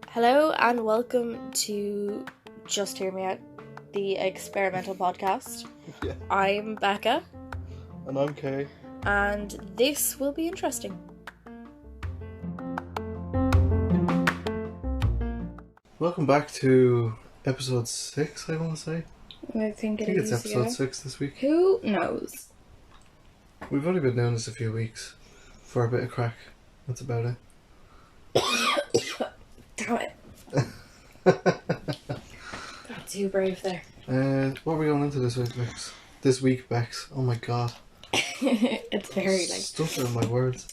Hello and welcome to Just Hear Me Out, the experimental podcast. Yeah. I'm Becca. And I'm Kay. And this will be interesting. Welcome back to episode 6, I want to say. I think it's episode 6 this week. Who knows? We've only been doing this a few weeks for a bit of crack. That's about it. Damn it. Got too brave there. What are we going into this week, Bex? Oh my god. It's very like stuff in my words.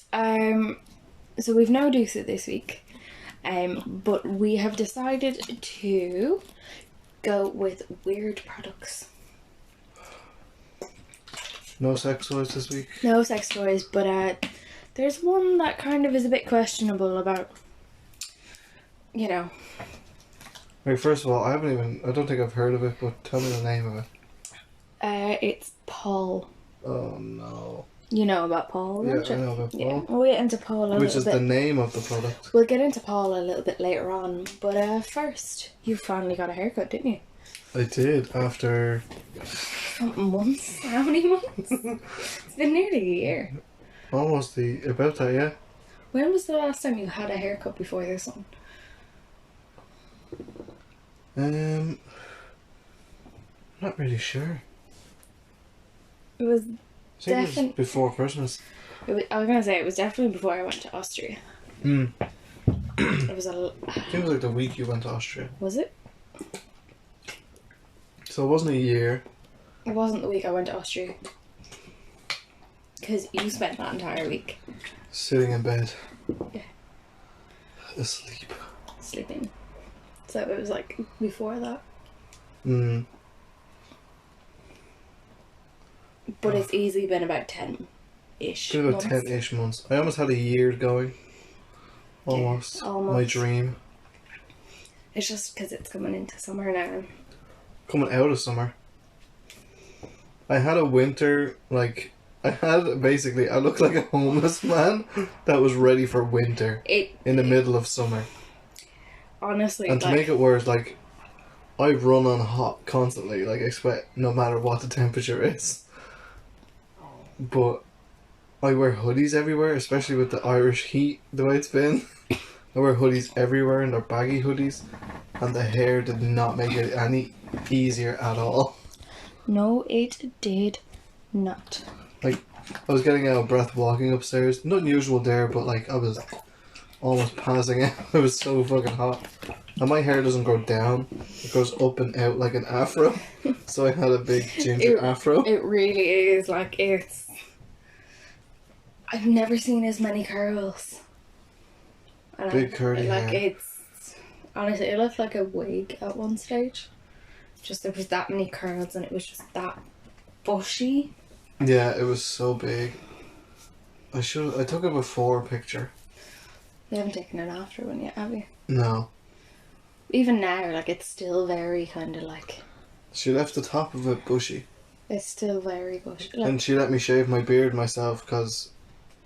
So we've no Deuce it this week. But we have decided to go with weird products. No sex toys this week? No sex toys, but there's one that kind of is a bit questionable about, you know. Right, first of all, I don't think I've heard of it, but tell me the name of it. It's Paul. Oh no. You know about Paul, don't you? I know about Paul. Yeah, we'll get into Paul a little bit. Which is the name of the product. We'll get into Paul a little bit later on, but first, you finally got a haircut, didn't you? I did, after... Months? How many months? It's been nearly a year. Almost about that, yeah. When was the last time you had a haircut before this one? Not really sure. It was I think it was before Christmas. I was going to say, it was definitely before I went to Austria. Hmm. It was I think it was like the week you went to Austria. Was it? So it wasn't a year. It wasn't the week I went to Austria. Because you spent that entire week Sitting in bed. Yeah. Asleep. sleeping. So it was like before that. Hmm. But it's easily been about 10-ish Been about months. 10-ish months. I almost had a year going. Almost. Yeah, almost. My dream. It's just because it's coming into summer now. Coming out of summer. I had a winter, I looked like a homeless man that was ready for winter in the middle of summer. Honestly, and to make it worse, I run on hot constantly, expect no matter what the temperature is. But I wear hoodies everywhere, especially with the Irish heat the way it's been. I wear hoodies everywhere and they're baggy hoodies, and the hair did not make it any easier at all. No, it did not. I was getting out of breath walking upstairs. Nothing usual there, but I was almost passing out. It was so fucking hot. And my hair doesn't grow down, it goes up and out like an afro. So I had a big ginger afro. It really is, I've never seen as many curls. And Big curly hair. It's honestly, it looked like a wig at one stage. Just there was that many curls and it was just that bushy. Yeah, it was so big. I took a before picture. You haven't taken an after one yet, have you? No. Even now, it's still very kind of She left the top of it bushy. It's still very bushy. And she let me shave my beard myself because,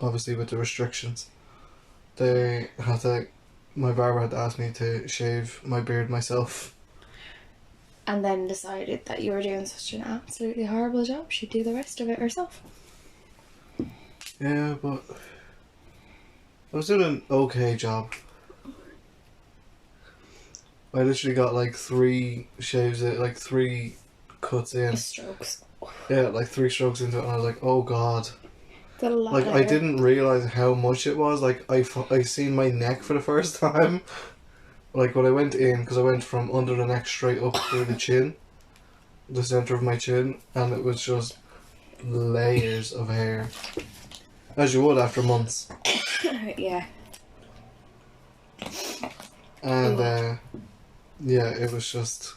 obviously with the restrictions, my barber had to ask me to shave my beard myself. And then decided that you were doing such an absolutely horrible job, she'd do the rest of it herself. Yeah, but I was doing an okay job. I literally got 3 shaves, 3 cuts in. Strokes. Yeah, 3 strokes into it, and I was like, oh god. That's a lot of I hair. didn't realise how much it was. I seen my neck for the first time. When I went in, because I went from under the neck straight up through the chin, the centre of my chin, and it was just layers of hair. As you would after months. Yeah. And, yeah, it was just...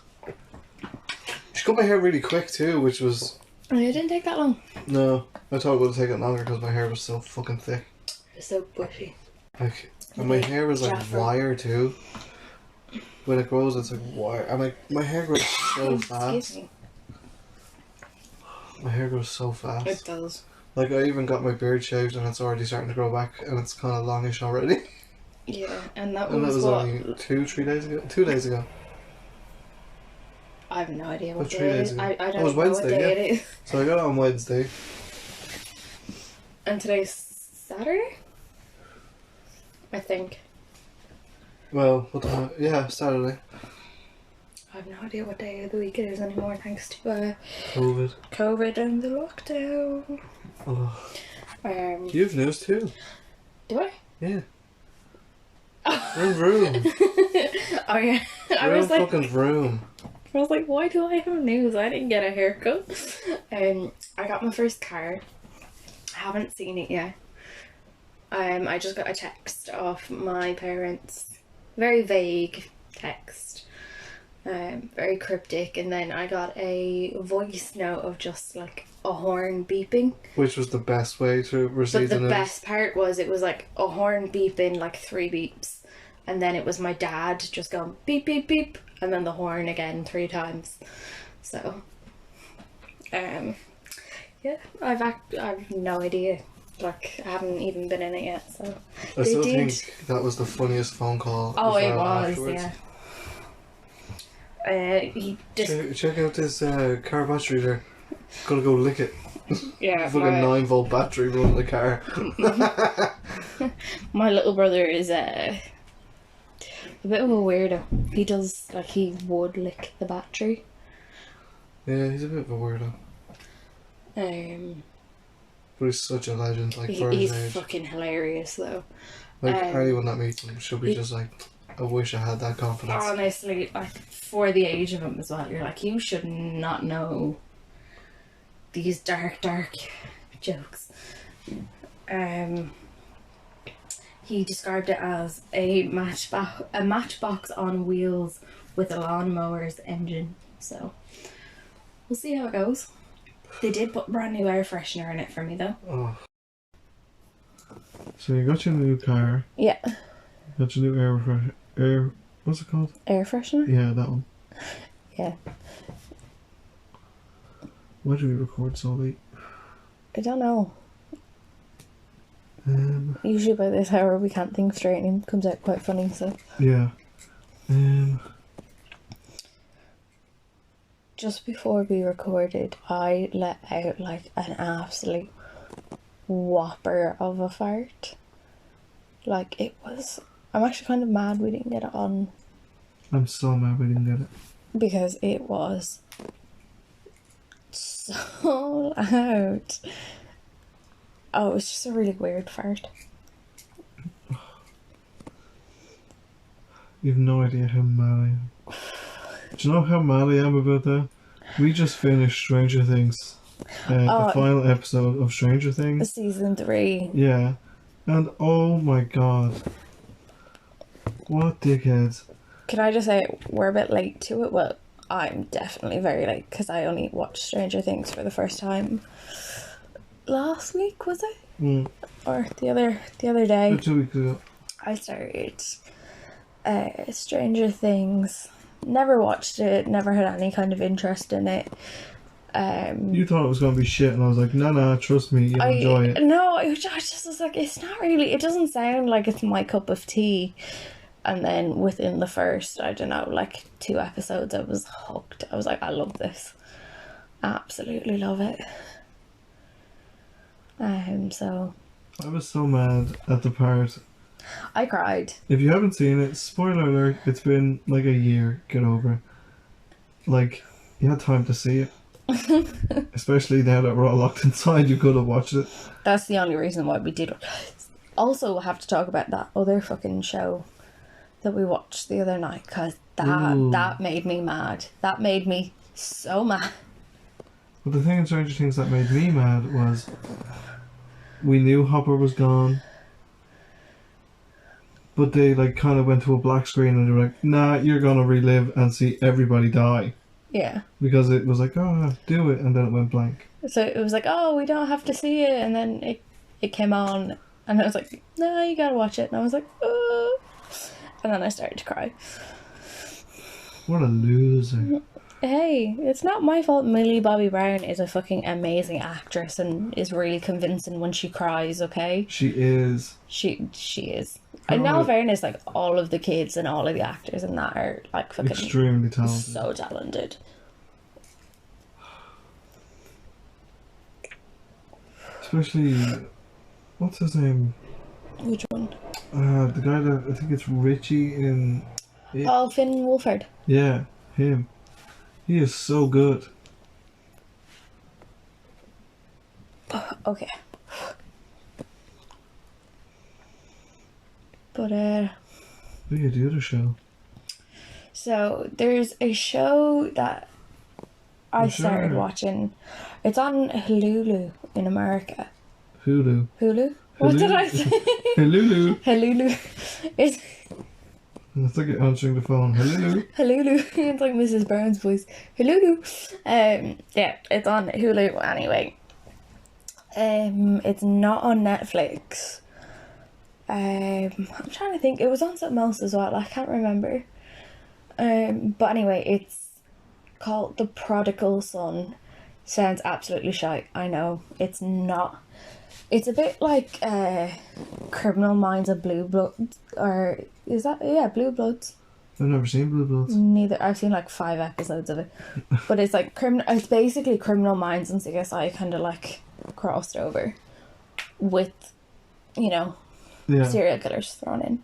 She cut my hair really quick too, which was... It didn't take that long. No, I thought it would have taken longer because my hair was so fucking thick. It was so bushy. And my hair was wire too. When it grows, it's wire. And my hair grows so fast. Excuse me. My hair grows so fast. It does. Like, I even got my beard shaved and it's already starting to grow back and it's kind of longish already. Yeah, and that And that was was what... only 3 days ago. 2 days ago. I have no idea Or what 3 day it days is. ago. I It don't was know what Wednesday, day yeah. it is. So I got it on Wednesday. And today's Saturday? I think. Well, what the hell? Yeah, Saturday. I have no idea what day of the week it is anymore, thanks to COVID. and the lockdown. Oh. You have news too. Do I? Yeah. Vroom. Oh yeah. I Vroom was like, fucking vroom. why do I have news? I didn't get a haircut. I got my first car. I haven't seen it yet. I just got a text off my parents. Very vague text. Very cryptic, and then I got a voice note of just like a horn beeping. Which was the best way to receive the But the news. best part was it was like a horn beeping, like 3 beeps, and then it was my dad just going beep beep beep, and then the horn again 3 times. So, yeah, I've no idea. Like, I haven't even been in it yet, so. I still think that was the funniest phone call. Oh, as it well was, afterwards. yeah. He just Check out this car battery there. Gotta go lick it. yeah. Fucking 9-volt battery running the car. My little brother is a bit of a weirdo. He does like he would lick the battery. Yeah, he's a bit of a weirdo. But he's such a legend, like for his He's age. fucking hilarious though. Like anyone that meets him should be just like, I wish I had that confidence. Honestly, like for the age of him as well, you're like, you should not know these dark jokes. He described it as a matchbox on wheels with a lawnmower's engine. So we'll see how it goes. They did put brand new air freshener in it for me though. Oh. So you got your new car. Yeah. Got your new air. What's it called? Air freshener? Yeah, that one. Yeah. Why do we record so late? I don't know. Usually by this hour we can't think straight and it comes out quite funny, so. Yeah. Just before we recorded, I let out like an absolute whopper of a fart. Like it was. I'm actually kind of mad we didn't get it on. I'm so mad we didn't get it. Because it was so loud. Oh, it was just a really weird fart. You have no idea how mad I am. Do you know how mad I am about that? We just finished Stranger Things. The final episode of Stranger Things. Season 3. Yeah. And oh my god. What dickheads. Can I just say, we're a bit late to it? Well, I'm definitely very late because I only watched Stranger Things for the first time last week, was it? Or the other day. 2 weeks ago. I started Stranger Things. Never watched it, never had any kind of interest in it. You thought it was going to be shit, and I was like, nah, trust me, you'll enjoy it. No, I just was like, it's not really, it doesn't sound like it's my cup of tea. And then within the first, I don't know, like 2 episodes, I was hooked. I was like, I love this. Absolutely love it. So. I was so mad at the part. I cried. If you haven't seen it, spoiler alert, it's been like a year, get over it. Like, you had time to see it. Especially now that we're all locked inside, you could have watched it. That's the only reason why we did it. Also, we'll have to talk about that other fucking show that we watched the other night, because that made me mad. That made me so mad. But the thing in Stranger Things that made me mad was we knew Hopper was gone, but they like kind of went to a black screen and they were like, nah, you're gonna relive and see everybody die. Yeah. Because it was like, oh, do it, and then it went blank. So it was like, oh, we don't have to see it, and then it came on, and I was like, no, you gotta watch it, and I was like, oh. And then I started to cry. What a loser. Hey, it's not my fault Millie Bobby Brown is a fucking amazing actress and is really convincing when she cries, okay? She is. She is. In all fairness, like, all of the kids and all of the actors in that are, like, fucking Extremely talented. so talented. Especially, what's his name? Which one? The guy that, I think it's Richie in... Oh, Finn Wolfhard. Yeah, him. He is so good. Okay. But, What do you do the show? so there's a show that I started watching. It's on Hulu in America. Hulu. Hulu? What did I say? Hulu. Hulu. It's It's like you're answering the phone. Hulu. Hulu. It's like Mrs. Brown's voice. Hulu. Yeah, it's on Hulu anyway. It's not on Netflix. I'm trying to think. It was on something else as well. I can't remember. But anyway, it's called The Prodigal Son. Sounds absolutely shite. I know. It's not. It's a bit like Criminal Minds of Blue Bloods, or is that, yeah, Blue Bloods? I've never seen Blue Bloods. Neither. I've seen like 5 episodes of it, but it's like it's basically Criminal Minds and CSI kind of like crossed over, with, you know, Yeah. serial killers thrown in.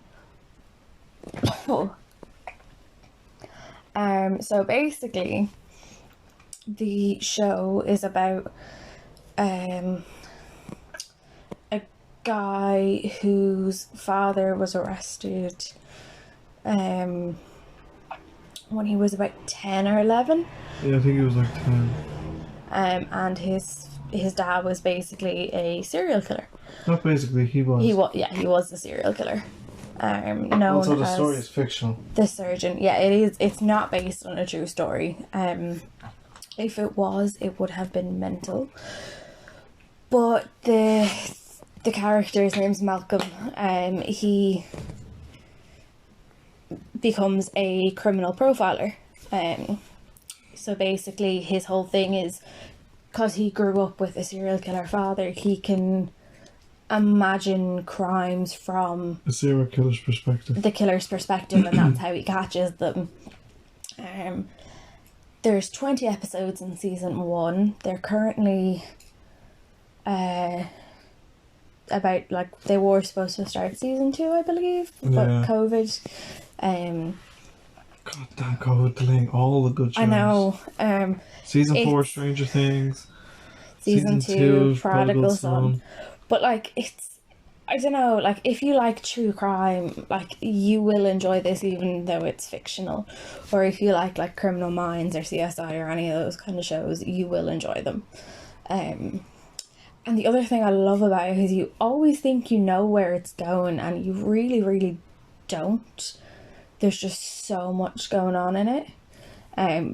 Oh. So basically, the show is about a guy whose father was arrested when he was about 10 or 11. Yeah, I think he was like 10. And his dad was basically a serial killer. Not basically, he was. He was the serial killer. Known Also, the as story is fictional. The Surgeon. Yeah, it is. It's not based on a true story. If it was, it would have been mental. But the character's name's Malcolm. He becomes a criminal profiler. So basically, his whole thing is, because he grew up with a serial killer father, he can imagine crimes from A serial killer's perspective. the killer's perspective, and that's how he catches them. There's 20 episodes in season 1. They're currently about, like, they were supposed to start season 2, I believe, but Yeah. COVID. God damn COVID delaying all the good shows. I know. Season 4, it's- Stranger Things. Season 2, Prodigal Prodigal Son. But, like, I don't know, like, if you like true crime, like, you will enjoy this even though it's fictional. Or if you like Criminal Minds or CSI or any of those kind of shows, you will enjoy them. And the other thing I love about it is you always think you know where it's going, and you really, really don't. There's just so much going on in it.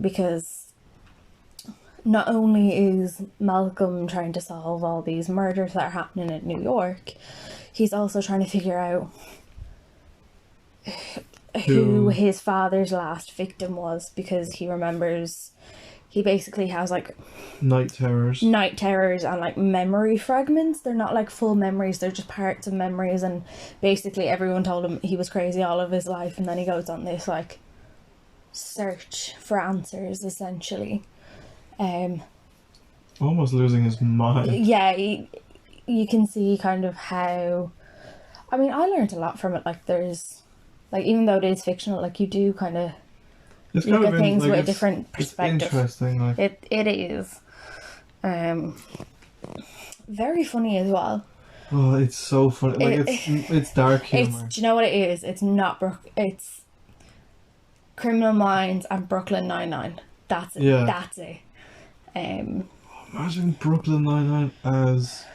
Because not only is Malcolm trying to solve all these murders that are happening in New York, he's also trying to figure out who his father's last victim was, because he remembers, he basically has like Night terrors. and like memory fragments. They're not like full memories, they're just parts of memories, and basically everyone told him he was crazy all of his life, and then he goes on this like search for answers essentially. Almost losing his mind. Yeah, you can see kind of how, I mean, I learned a lot from it. Like, there's, like, even though it is fictional, like, you do kind of It's look kind at of things like, with a different perspective. It's interesting, like. It is. Very funny as well. Oh, it's so funny. Like, it's dark humor. Do you know what it is? It's not it's Criminal Minds and Brooklyn Nine-Nine. That's it. Yeah. That's it. Imagine Brooklyn Nine-Nine as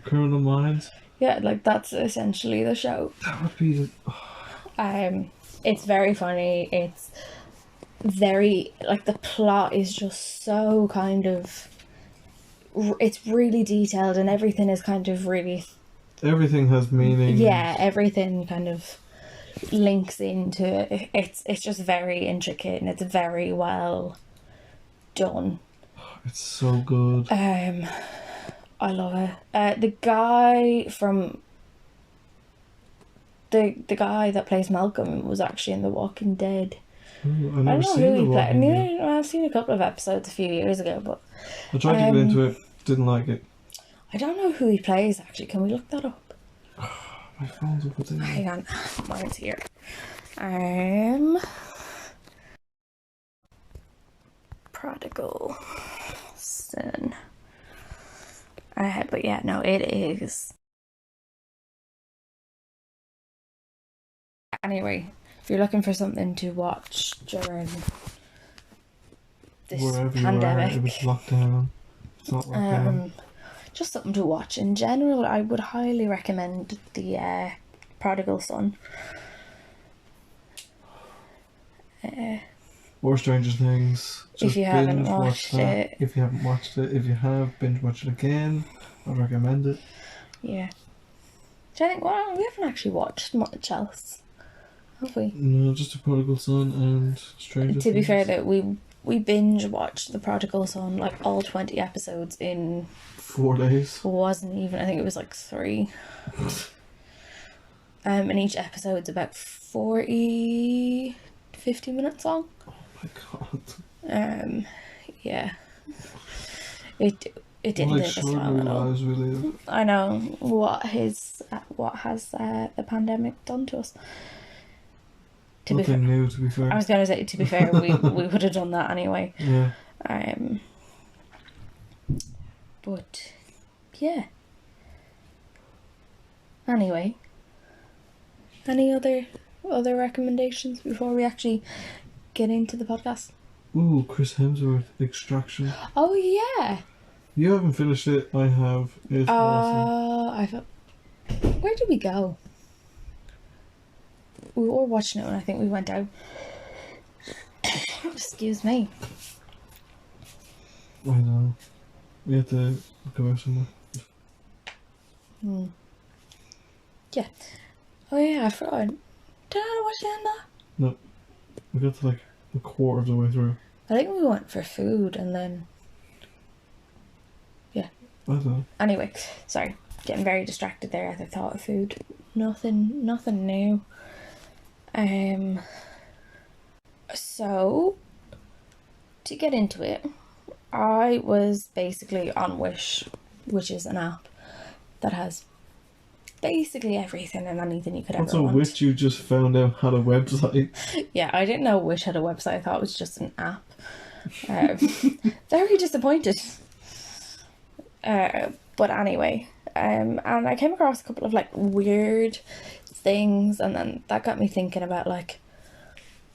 Criminal Minds. Yeah, like, that's essentially the show. That would be... It's very funny. It's very, like, the plot is just so kind of, it's really detailed, and everything is kind of really, Everything has meaning. yeah, everything kind of links into it. It's just very intricate and it's very well done. It's so good. I love it. The guy from the guy that plays Malcolm was actually in The Walking Dead. Ooh, I've I never don't know seen who The he played. Walking Dead. I've seen a couple of episodes a few years ago, but I tried to get into it, didn't like it. I don't know who he plays actually. Can we look that up? My phone's up there. Hang on, mine's here. Prodigal Son. But yeah, no, it is. Anyway, if you're looking for something to watch during this Wherever pandemic, you are, it was lockdown. It's not lockdown. just something to watch in general, I would highly recommend the Prodigal Son. Or Stranger Things. If you haven't watched it. If you haven't watched it. If you have, binge watch it again. I'd recommend it. Yeah. Do you think, well, we haven't actually watched much else, have we? No, just The Prodigal Son and Stranger Things. To be fair, that we binge watched The Prodigal Son, like all 20 episodes in 4 days. Wasn't even, I think it was like 3. And each episode's about 40, 50 minutes long. Oh my god. Yeah. It didn't What take us long at all. lives we live. I know what has the pandemic done to us. Nothing new, to be fair. I was going to say, to be fair, we would have done that anyway. Yeah. But yeah. Anyway, any other recommendations before we actually get into the podcast? Ooh, Chris Hemsworth, Extraction. Oh yeah. You haven't finished it. I have. It's awesome. Where did we go? We were watching it when I think we went out. Excuse me. I know. We had to go out somewhere. Yeah. Oh yeah, I forgot. Did I watch the end of that? No. We got to like a quarter of the way through. I think we went for food and then... Yeah. I don't know. Anyway, sorry. Getting very distracted there at the thought of food. Nothing new. So, to get into it, I was basically on Wish, which is an app that has basically everything and anything you could ever want. Also, Wish you just found out had a website. Yeah, I didn't know Wish had a website. I thought it was just an app. Very disappointed. But anyway, and I came across a couple of like weird things, and then that got me thinking about like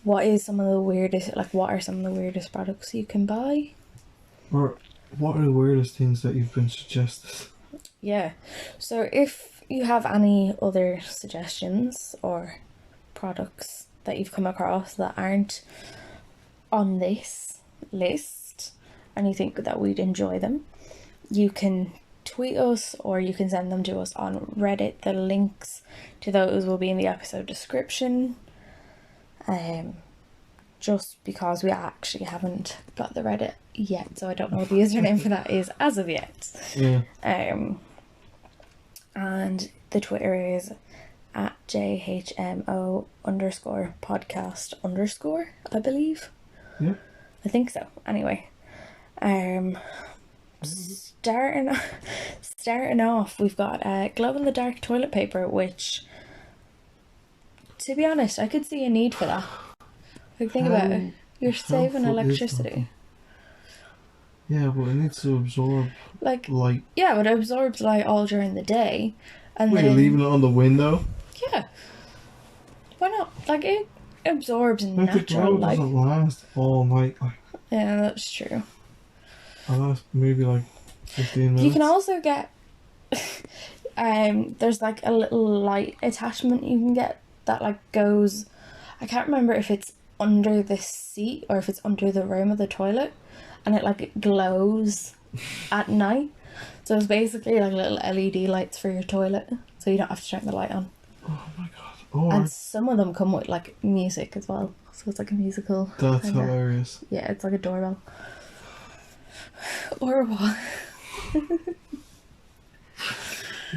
what are some of the weirdest products you can buy? Or what are the weirdest things that you've been suggested? Yeah. So if you have any other suggestions or products that you've come across that aren't on this list and you think that we'd enjoy them, you can tweet us or you can send them to us on Reddit. The links to those will be in the episode description. Just because we actually haven't got the Reddit yet, so I don't know what the username for that is as of yet. Yeah. And the Twitter is at JHMO_podcast_, I believe. Yeah. I think so. Anyway, starting off, we've got glow in the dark toilet paper, which, to be honest, I could see a need for that. Like, think about it. You're saving electricity. Yeah, but it needs to absorb light. Yeah, but it absorbs light all during the day, and Wait, then leaving it on the window? Yeah. Why not? Like, it absorbs Like natural the glow light. doesn't last all night. Like, Yeah, that's true. I'll last maybe like 15 minutes. You can also get there's like a little light attachment you can get that like goes, I can't remember if it's under the seat or if it's under the rim of the toilet, and it like glows at night. So it's basically like little LED lights for your toilet, so you don't have to turn the light on. Oh my god. Or And some of them come with like music as well, so it's like a musical. that's kinda. hilarious. Yeah, it's like a doorbell. Or what?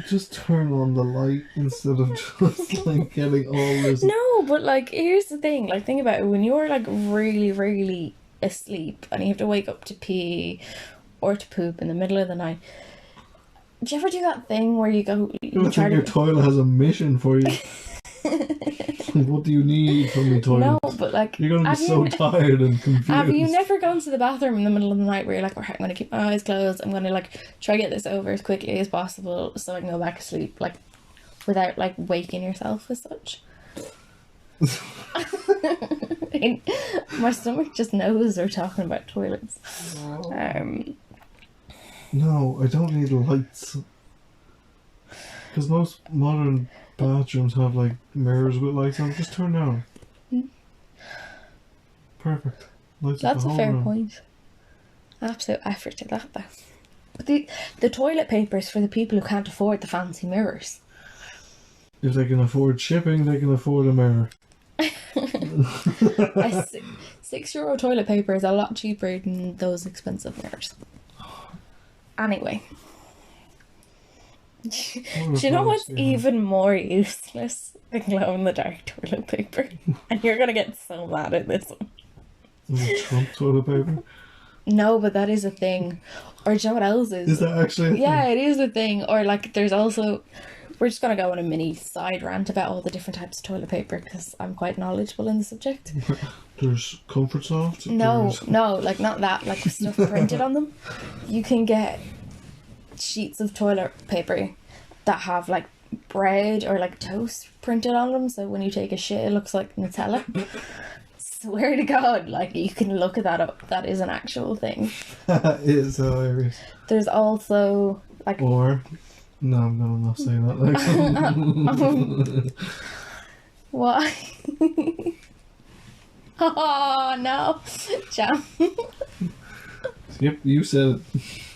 Just turn on the light instead of just like getting all this. No, but like here's the thing. Like think about it. When you're like really, really asleep and you have to wake up to pee or to poop in the middle of the night. Do you ever do that thing where you go? You don't think your toilet has a mission for you? What do you need from me, toilet? No, but like You're gonna be so tired and confused. have you never gone to the bathroom in the middle of the night where you're like, I'm gonna keep my eyes closed, I'm gonna like try to get this over as quickly as possible so I can go back to sleep, like without like waking yourself as such? My stomach just knows we're talking about toilets. No, I don't need lights. Because most modern bathrooms have like mirrors with lights on. Just turn down. Perfect. Lights up That's the a whole fair room. point. Absolute effort to that though. But the toilet paper is for the people who can't afford the fancy mirrors. If they can afford shipping, they can afford a mirror. A €6 toilet paper is a lot cheaper than those expensive mirrors. Anyway. Do you know what's even more useless than glow-in-the-dark toilet paper? And you're gonna get so mad at this one. Trump toilet paper? No, but that is a thing. Or do you know what else is? Is that actually a thing? Yeah, it is a thing. Or like there's also... We're just going to go on a mini side rant about all the different types of toilet paper because I'm quite knowledgeable in the subject. There's Comfort Soft? No, like not that, like with stuff printed on them. You can get sheets of toilet paper that have like bread or like toast printed on them, so when you take a shit it looks like Nutella. Swear to God, like you can look at that up. That is an actual thing. It is hilarious. There's also like... Or... No, I'm gonna not say that. Like. Why? Oh no, Jam. Yep, you said it,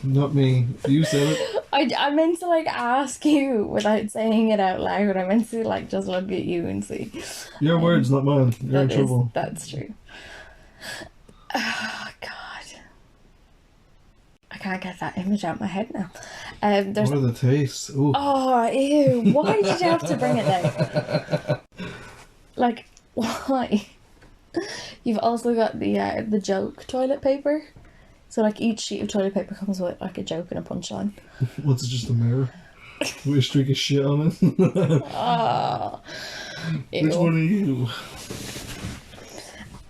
not me. You said it. I meant to like ask you without saying it out loud. I meant to like just look at you and see. Your words, not mine. You're in trouble. That's true. Oh God. I can't get that image out of my head now. There's... What are the tastes? Ooh. Oh, ew. Why did you have to bring it there? Like, why? You've also got the joke toilet paper. So, like, each sheet of toilet paper comes with, like, a joke and a punchline. What's it, just a mirror? With a streak of shit on it? Oh. Which one are you?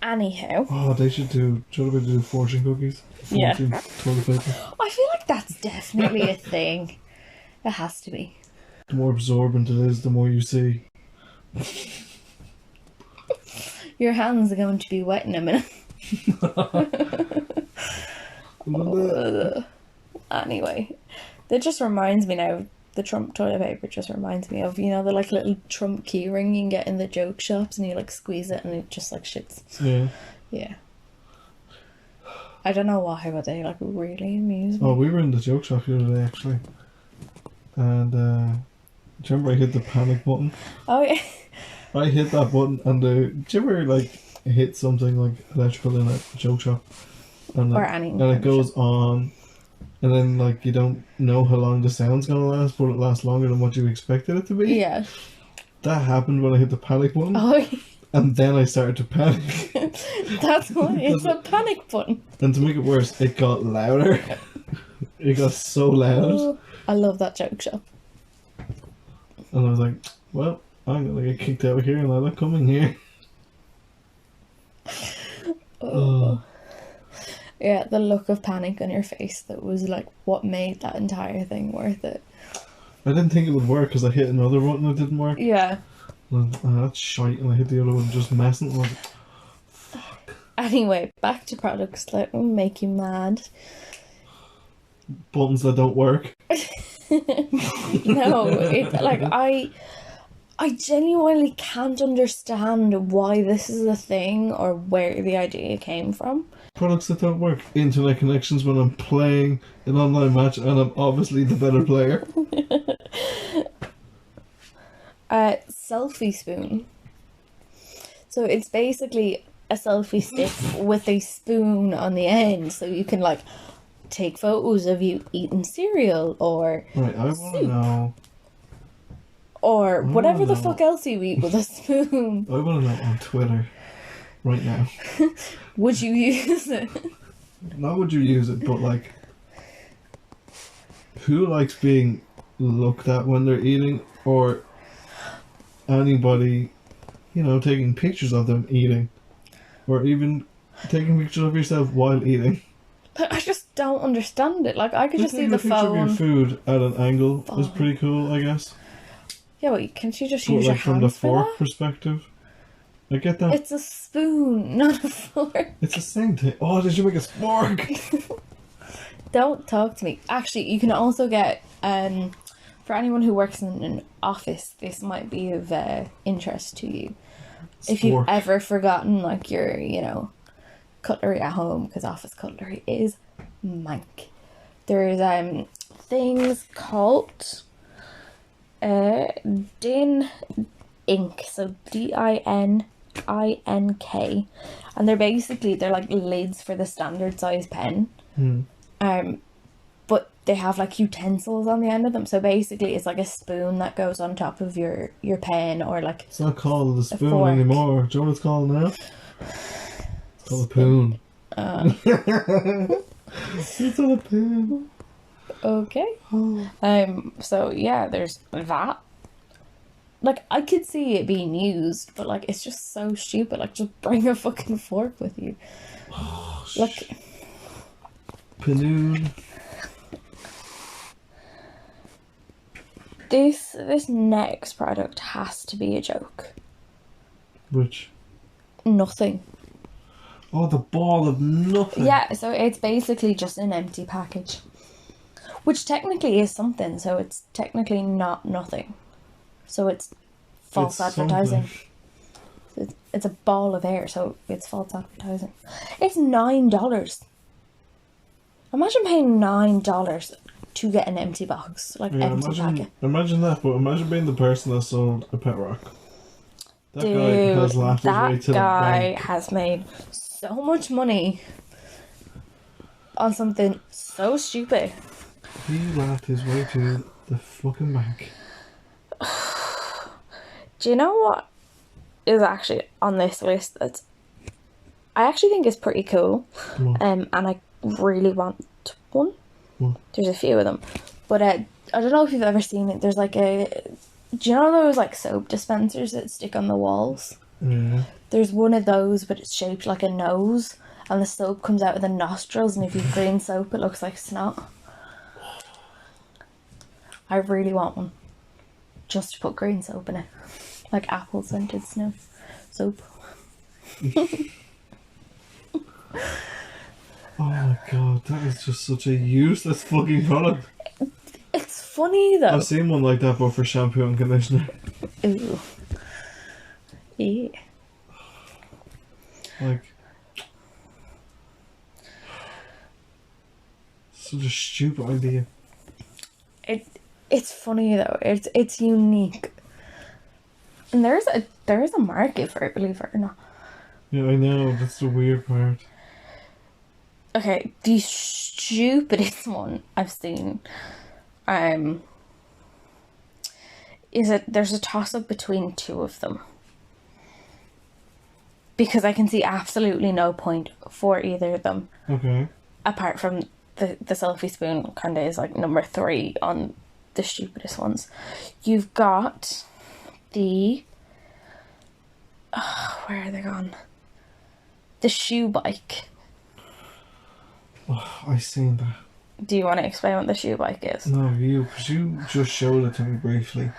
Anyhow. Oh, they should do... Should we do fortune cookies? Fortune toilet paper. I feel like that's definitely a thing. It has to be. The more absorbent it is, the more you see. Your hands are going to be wet in a minute. Anyway, that just reminds me now. The Trump toilet paper just reminds me of, you know, the like little Trump key ring you can get in the joke shops and you like squeeze it and it just like shits. Yeah. Yeah. I don't know why, but they like really amuse me. Oh, we were in the joke shop the other day actually. And do you remember I hit the panic button? Oh yeah. I hit that button and do you ever like hit something like electrical in a joke shop? And Or any. And it goes on. And then, like, you don't know how long the sound's gonna last, but it lasts longer than what you expected it to be. Yeah. That happened when I hit the panic button. Oh yeah. And then I started to panic. That's why it's a panic button. And to make it worse, it got louder. It got so loud. Oh, I love that joke shop. And I was like, well, I'm gonna get kicked out of here and I'm not coming here. Oh. Yeah, the look of panic on your face that was like what made that entire thing worth it. I didn't think it would work because I hit another button that didn't work. Yeah. And that's shite, and I hit the other one just messing. And I was like, fuck. Anyway, back to products that will make you mad. Buttons that don't work. No, it's like I genuinely can't understand why this is a thing or where the idea came from. Products that don't work. Internet connections when I'm playing an online match and I'm obviously the better player. Selfie spoon. So it's basically a selfie stick with a spoon on the end, so you can like take photos of you eating cereal or Right, I want to know. Or whatever the know. fuck else you eat with a spoon. I want to know on Twitter right now. Would you use it? Not would you use it, but like, who likes being looked at when they're eating, or anybody, you know, taking pictures of them eating, or even taking pictures of yourself while eating. But I just don't understand it. Like, I could just see Taking the a picture of your phone. food at an angle is pretty cool, I guess. Yeah, but can't you just But use your like from the hands for fork that? perspective, I get that. It's a spoon, not a fork. It's the same thing. Oh, did you make a spork? Don't talk to me. Actually, you can also get, for anyone who works in an office, this might be of interest to you. If you've Spork. ever forgotten, like, your, you know, cutlery at home, because office cutlery is mank. There's things called din ink, so DININK, and they're like lids for the standard size pen. But they have like utensils on the end of them, so basically it's like a spoon that goes on top of your pen, or like It's not called a spoon fork. anymore. Do you know what it's called now? It's called a poon. It's on a poon. Okay. So yeah, there's that. Like, I could see it being used, but like, it's just so stupid. Like, just bring a fucking fork with you. Like, Panoon. this next product has to be a joke. Which? Nothing. Oh, the ball of nothing. Yeah, so it's basically just an empty package. Which technically is something, so it's technically not nothing. So it's false It's advertising. It's a ball of air, so it's false advertising. It's $9. Imagine paying $9 to get an empty box, like Yeah, empty packet. imagine that, but imagine being the person that sold a pet rock. That Dude, guy has laughed his way that to guy the bank. has made so much money on something so stupid. He laughed his way to the fucking bank. Do you know what is actually on this list that's I actually think is pretty cool, and I really want one. There's a few of them, but I don't know if you've ever seen it. There's like do you know those like soap dispensers that stick on the walls? Yeah. There's one of those, but it's shaped like a nose, and the soap comes out of the nostrils, and if you green soap, it looks like snot. I really want one, just to put green soap in it, like apple scented snow soap. Oh my god, that is just such a useless fucking product. It's funny though. I've seen one like that, but for shampoo and conditioner. Ooh. Yeah. Like, such a stupid idea. It's funny though. It's unique, and there's a market for it, believe it or not. Yeah, I know. That's the weird part. Okay, the stupidest one I've seen, is that there's a toss up between two of them, because I can see absolutely no point for either of them. Okay. Apart from the selfie spoon, kind of is like number 3 on the stupidest ones. You've got the where are they gone? The shoe bike. Oh, I seen that. Do you want to explain what the shoe bike is? No, because you just showed it to me briefly.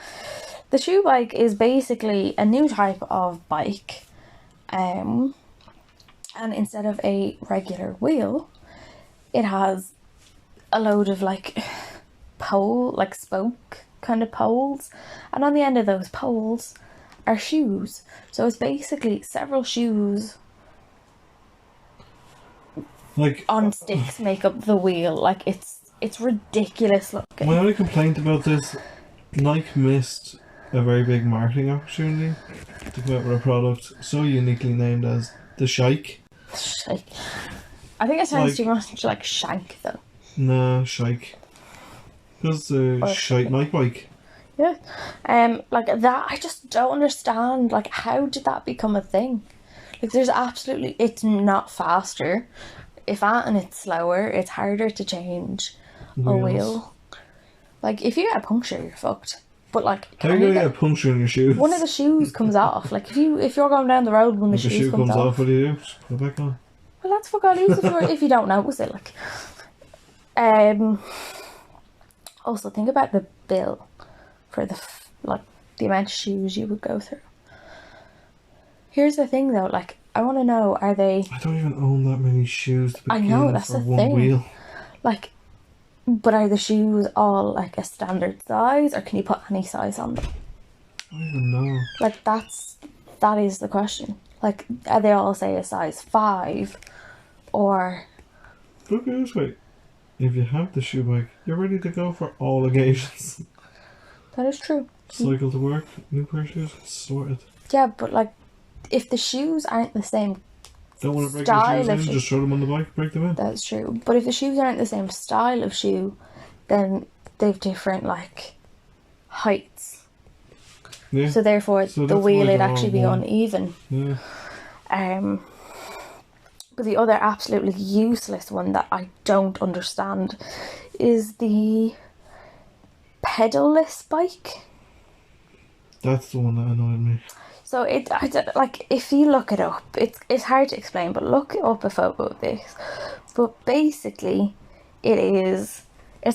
The shoe bike is basically a new type of bike, and instead of a regular wheel, it has a load of like spoke kind of poles, and on the end of those poles are shoes. So it's basically several shoes Like, on sticks make up the wheel. Like, it's ridiculous looking. my only complaint about this, Nike missed a very big marketing opportunity to come out with a product so uniquely named as the Shike. Shike. I think it sounds too much like shank though. Nah, Shike. Because the shite night bike. Yeah. Like that, I just don't understand. Like, how did that become a thing? Like, there's absolutely, it's not faster. If and it's slower, it's harder to change a wheel. Like, if you get a puncture, you're fucked. But like, how are you gonna get a puncture in your shoes? One of the shoes comes off. Like, if you're going down the road, one of the shoes comes off. What do you do? Just put it back on. Well, that's fuck all use if you don't notice it. Like, also think about the bill for the amount of shoes you would go through. Here's the thing, though. Like, I want to know: are they? I don't even own that many shoes to begin. I know, that's for the one thing. Wheel. Like, but are the shoes all like a standard size, or can you put any size on them? I don't even know. Like, that is the question. Like, are they all, say, a size 5, or? Look at it this way: if you have the shoe bike, you're ready to go for all occasions. That is true. Cycle to work, new pair of shoes, sorted. Yeah, but like, if the shoes aren't the same don't want to break style your shoes of in, just throw them on the bike, break them in. That's true. But if the shoes aren't the same style of shoe, then they've different like heights. Yeah. So therefore, the wheel would actually be uneven. Yeah. But the other absolutely useless one that I don't understand is the pedal-less bike. That's the one that annoyed me. So like, if you look it up, it's hard to explain, but look up a photo of this. But basically, it's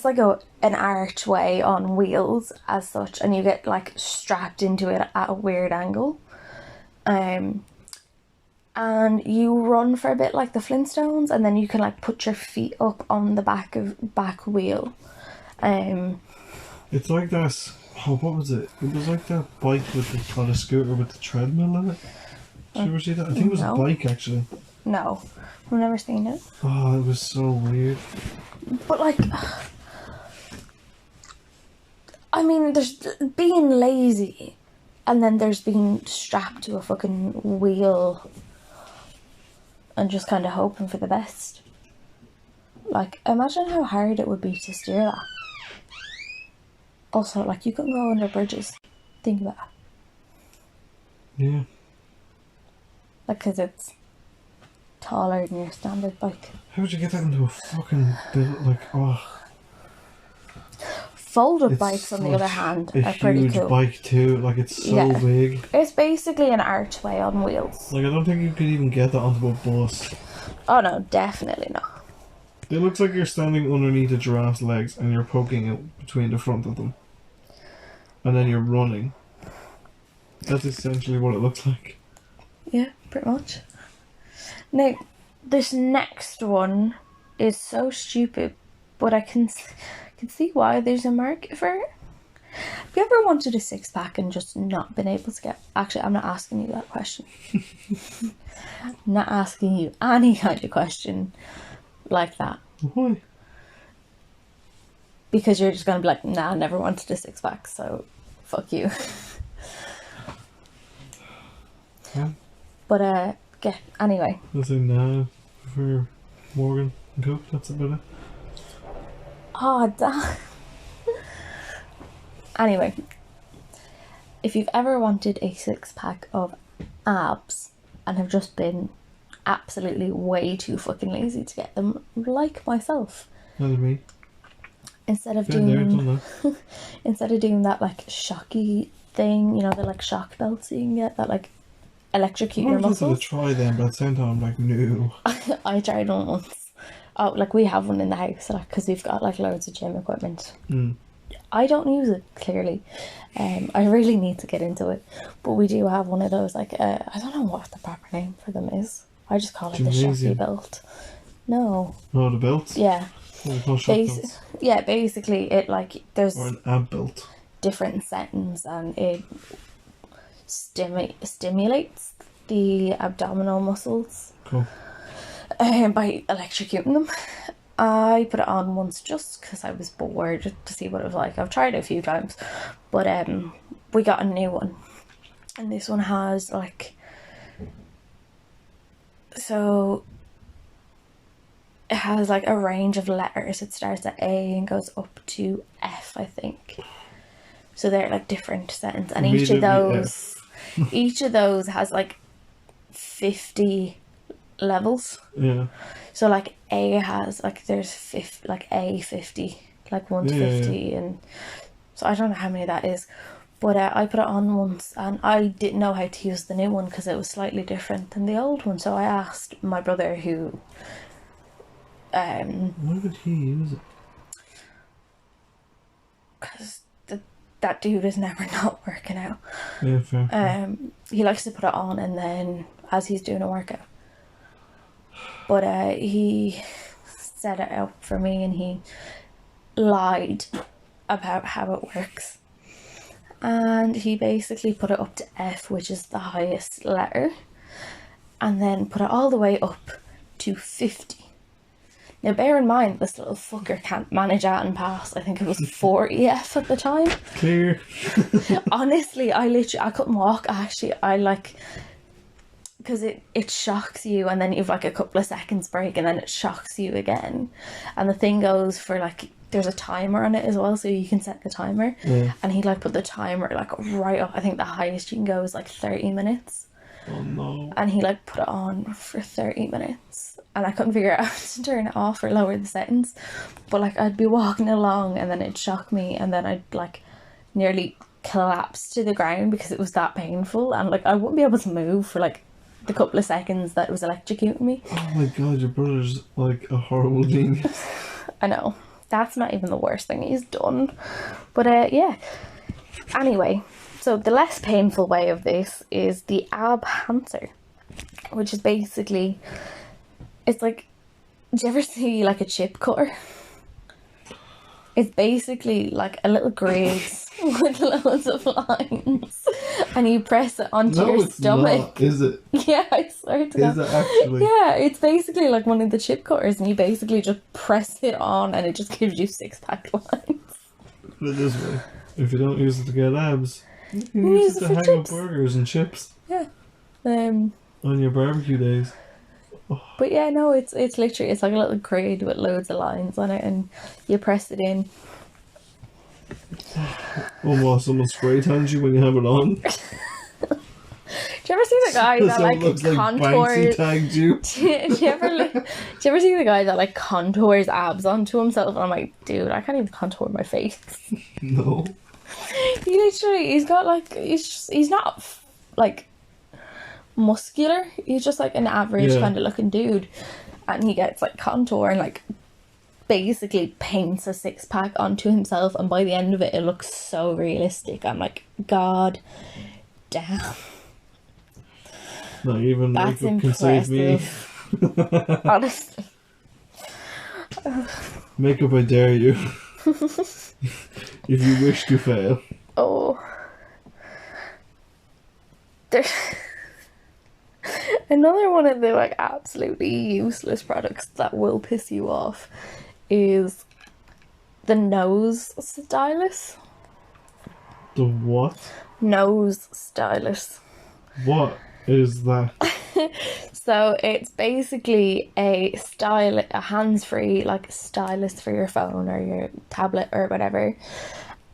like an archway on wheels as such, and you get like strapped into it at a weird angle. And you run for a bit like the Flintstones, and then you can like put your feet up on the back wheel. It's like that. Oh, what was it? It was like that bike on a scooter with the treadmill in it. Did you ever see that? I think it was a bike actually. No, I've never seen it. Oh, it was so weird. But like, I mean, there's being lazy, and then there's being strapped to a fucking wheel and just kind of hoping for the best. Like, imagine how hard it would be to steer that. Also, like, you couldn't go under bridges. Think about it. Yeah. Like, because it's taller than your standard bike. How would you get that into a fucking build? Like, oh. Folded bikes, on the other hand, are pretty cool. A huge bike too. Like, it's so big. It's basically an archway on wheels. Like, I don't think you could even get that onto a bus. Oh no, definitely not. It looks like you're standing underneath a giraffe's legs and you're poking it between the front of them. And then you're running. That's essentially what it looks like. Yeah, pretty much. Now, this next one is so stupid, but I can see why there's a market for it. Have you ever wanted a 6-pack and just not been able to get... Actually, I'm not asking you that question. I'm not asking you any kind of question like that. Why? Because you're just going to be like, nah, I never wanted a 6-pack, so fuck you. Yeah. But, yeah, anyway. I'll say nah for Morgan and Coke, that's about it. Oh, damn. Anyway, if you've ever wanted a 6-pack of abs and have just been absolutely way too fucking lazy to get them, like myself, That's me. instead of doing that like shocky thing, you know, the like shock belts you can get that like electrocute your muscles. I wanted to try them, but at the same time I'm like, no. I tried one once. Oh, like we have one in the house, like, because we've got like loads of gym equipment. I don't use it, clearly. I really need to get into it. But we do have one of those, like, I don't know what the proper name for them is. I just call it the shocky belt. No. Oh, the belts? Yeah. Oh, yeah, basically it, like, there's... Or an ab belt. Different settings, and it stimulates the abdominal muscles. Cool. By electrocuting them. I put it on once just because I was bored to see what it was like. I've tried it a few times, but we got a new one, and this one has like, so it has like a range of letters. It starts at A and goes up to F, I think. So they're like different settings, and each of those has like 50 levels. Yeah. So like A has like there's like A50, like 1 to 50, and so I don't know how many that is, but I put it on once and I didn't know how to use the new one because it was slightly different than the old one. So I asked my brother who. Why would he use it? Because that dude is never not working out. Yeah, fair. He likes to put it on and then as he's doing a workout. But he set it up for me and he lied about how it works. And he basically put it up to F, which is the highest letter, and then put it all the way up to 50. Now bear in mind this little fucker can't manage out and pass. I think it was 40F at the time. Clear. Honestly, I couldn't walk. Actually, because it shocks you and then you've like a couple of seconds break and then it shocks you again. And the thing goes for like, there's a timer on it as well, so you can set the timer. Yeah. And he like put the timer like right up. I think the highest you can go is like 30 minutes. Oh no. And he like put it on for 30 minutes. And I couldn't figure out how to turn it off or lower the settings. But like I'd be walking along and then it'd shock me and then I'd like nearly collapse to the ground because it was that painful. And like I wouldn't be able to move for like the couple of seconds that it was electrocuting me. Oh my god, your brother's like a horrible genius. I know. That's not even the worst thing he's done. But yeah. Anyway, so the less painful way of this is the ab hancer, which is basically, it's like, do you ever see like a chip cutter? It's basically like a little grid with loads of lines, and you press it onto your stomach. Not, is it? Yeah, I swear to God. Is it actually? Yeah, it's basically like one of the chip cutters, and you basically just press it on, and it just gives you 6-pack lines. Put it this way: if you don't use it to get abs, you can use it to hang up burgers and chips. Yeah. On your barbecue days. But yeah, no, it's literally, it's like a little grid with loads of lines on it and you press it in. Almost someone spray tans you when you have it on. Do you ever see the guy that like contours? Tagged you. Do you ever see the guy that like contours abs onto himself? And I'm like, dude, I can't even contour my face. No. He's got like, he's not like muscular, he's just like an average kind of looking dude, and he gets like contour and like basically paints a 6-pack onto himself, and by the end of it it looks so realistic. I'm like, god damn, not even that's makeup can save me. Honestly. Makeup, I dare you. If you wish to fail. Oh, there's another one of the like absolutely useless products that will piss you off is the nose stylus. The what? Nose stylus. What is that? So it's basically a hands-free like stylus for your phone or your tablet or whatever,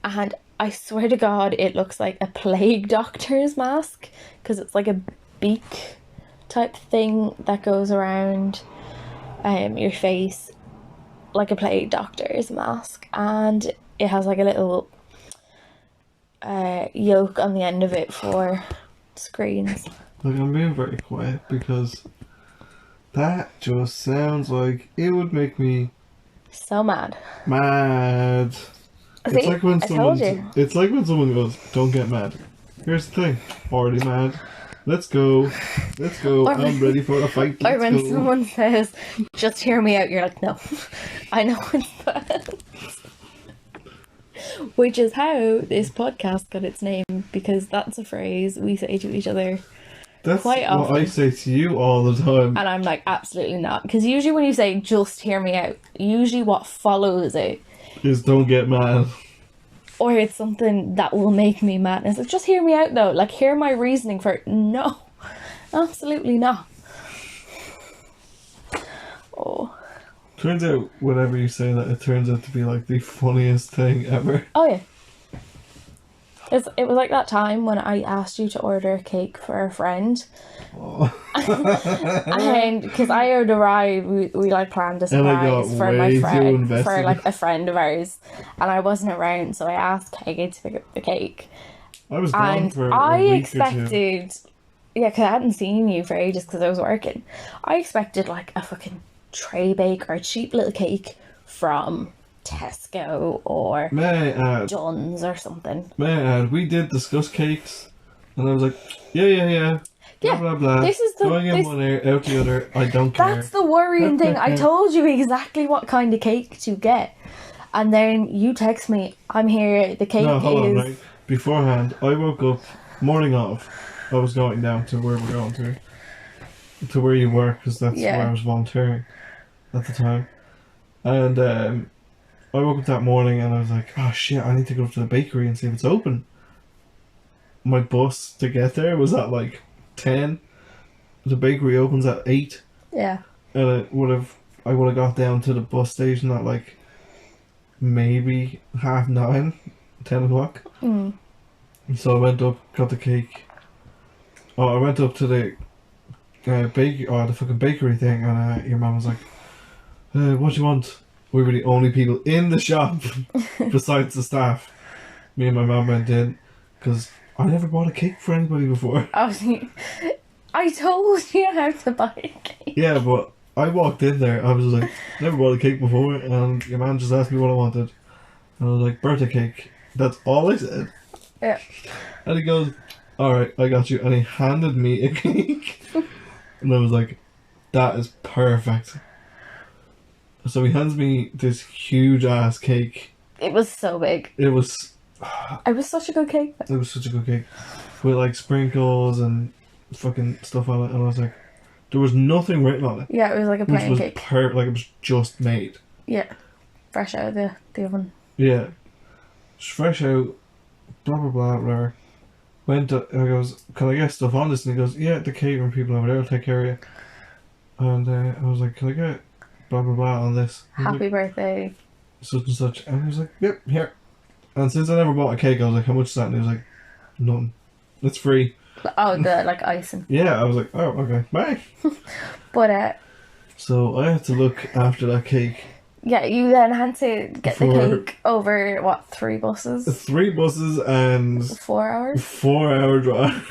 and I swear to God it looks like a plague doctor's mask because it's like a beak type thing that goes around your face like a plague doctor's mask, and it has like a little yoke on the end of it for screens. Look, I'm being very quiet because that just sounds like it would make me so mad. Mad. See, it's like when told you. It's like when someone goes, "Don't get mad." Here's the thing: already mad. Let's go. I'm ready for a fight. Or when someone says, "Just hear me out," you're like, "No, I know it's bad." Which is how this podcast got its name, because that's a phrase we say to each other That's quite what often. I say to you all the time. And I'm like, absolutely not. Because usually when you say, just hear me out, usually what follows it, Is don't get mad. or it's something that will make me mad. And it's like, just hear me out though. Like, hear my reasoning for it. No, absolutely not. Oh. Turns out, whenever you say that, it turns out to be like the funniest thing ever. Oh yeah. It was like that time when I asked you to order a cake for a friend. Oh. And because I had arrived, we like planned a And I got surprise for way my too friend, invested. for like a friend of ours, and I wasn't around, so I asked Kate to pick up the cake. I was gone And for I a week or two. expected, yeah, because I hadn't seen you for ages because I was working. I expected like a fucking tray bake or a cheap little cake from Tesco or May I add, Dunn's or something. we did discuss cakes, and I was like, yeah. Blah, Yeah, blah, blah. this is the- Going in this- one ear, out the other, I don't care. That's the worrying thing. I told you exactly what kind of cake to get. And then you text me, I'm here, the cake No, hold on, is... right? Beforehand, I woke up, morning of, I was going down to where we're going to where you work, because that's Yeah. where I was volunteering at the time. And I woke up that morning and I was like, oh shit, I need to go to the bakery and see if it's open. My bus to get there was at like 10. The bakery opens at 8. Yeah. And I would have got down to the bus station at like maybe 9:30, 10 o'clock. Mm. So I went up, got the cake. Oh, I went up to the the fucking bakery thing, and your mum was like, "What do you want?" We were the only people in the shop besides the staff. Me and my mum went in because I never bought a cake for anybody before. I told you how to buy a cake. Yeah, but I walked in there. I was like, never bought a cake before, and your man just asked me what I wanted, and I was like, birthday cake. That's all I said. Yeah. And he goes, alright, I got you. And he handed me a cake. And I was like, that is perfect. So he hands me this huge ass cake. It was so big. It was such a good cake. It was such a good cake. With like sprinkles and fucking stuff on it. And I was like, there was nothing written on it. Yeah, it was like a Which plain was cake. like it was just made. Yeah. Fresh out of the oven. Yeah. Just fresh out. Blah blah blah blah. Went up, and I goes, can I get stuff on this? And he goes, yeah, the catering people over there will take care of you. And I was like, can I get blah blah blah on this? Happy birthday. Such and such. And he was like, yep, here. And since I never bought a cake, I was like, how much is that? And he was like, none. It's free. Oh, the like icing. Yeah, I was like, oh, okay, bye. But So I had to look after that cake. yeah, you then had to get the For- cake over what, 3 buses? 3 buses and 4 hours 4-hour drive.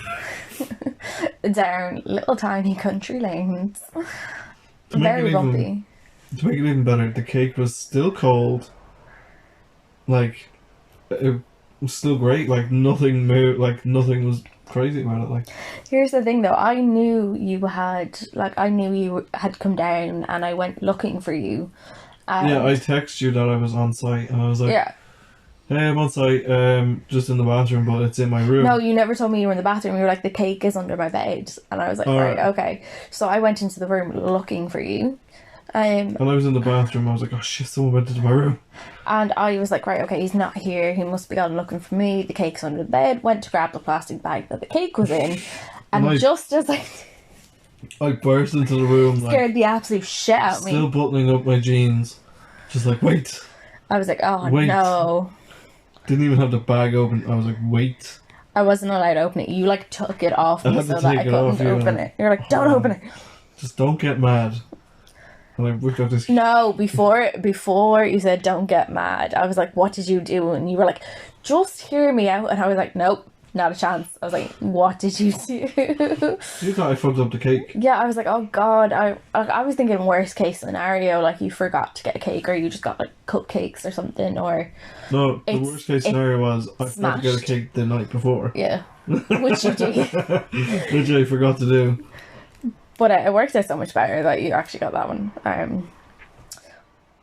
down little tiny country lanes. To make Very it bumpy. even- To make it even better, the cake was still cold. Like, it was still great. Like, nothing moved. Like, nothing was crazy about it. Like, Here's the thing though, I knew you had come down and I went looking for you. yeah, I texted you that I was on site, and I was like, Yeah. hey, I'm on site, just in the bathroom, but it's in my room. No, you never told me you were in the bathroom. You were like, the cake is under my bed. And I was like, Alright. right, okay. So I went into the room looking for you. And I was in the bathroom, I was like, oh shit, someone went into my room. And I was like, right, okay, he's not here. He must be gone looking for me. The cake's under the bed. Went to grab the plastic bag that the cake was in. And Nice. just as I burst into the room, like, scared the absolute shit out of still me, buttoning up my jeans. Just like, wait. I was like, oh Wait. no. Didn't even have the bag open. I was like, wait. I wasn't allowed to open it. You like took it off I me had to so that I take it off couldn't you, open like, it. You're like, don't open it. Just don't get mad. And I whipped out this. No, before you said don't get mad, I was like, what did you do? And you were like, just hear me out. And I was like, nope, not a chance. I was like, what did you do? You thought I fucked up the cake. Yeah, I was like, oh god. I was thinking worst case scenario, like you forgot to get a cake or you just got like cupcakes or something, or No, the It's- worst case scenario was I forgot to get a smashed. cake the night before. yeah, which you did. Which I forgot to do. But it worked out so much better that you actually got that one.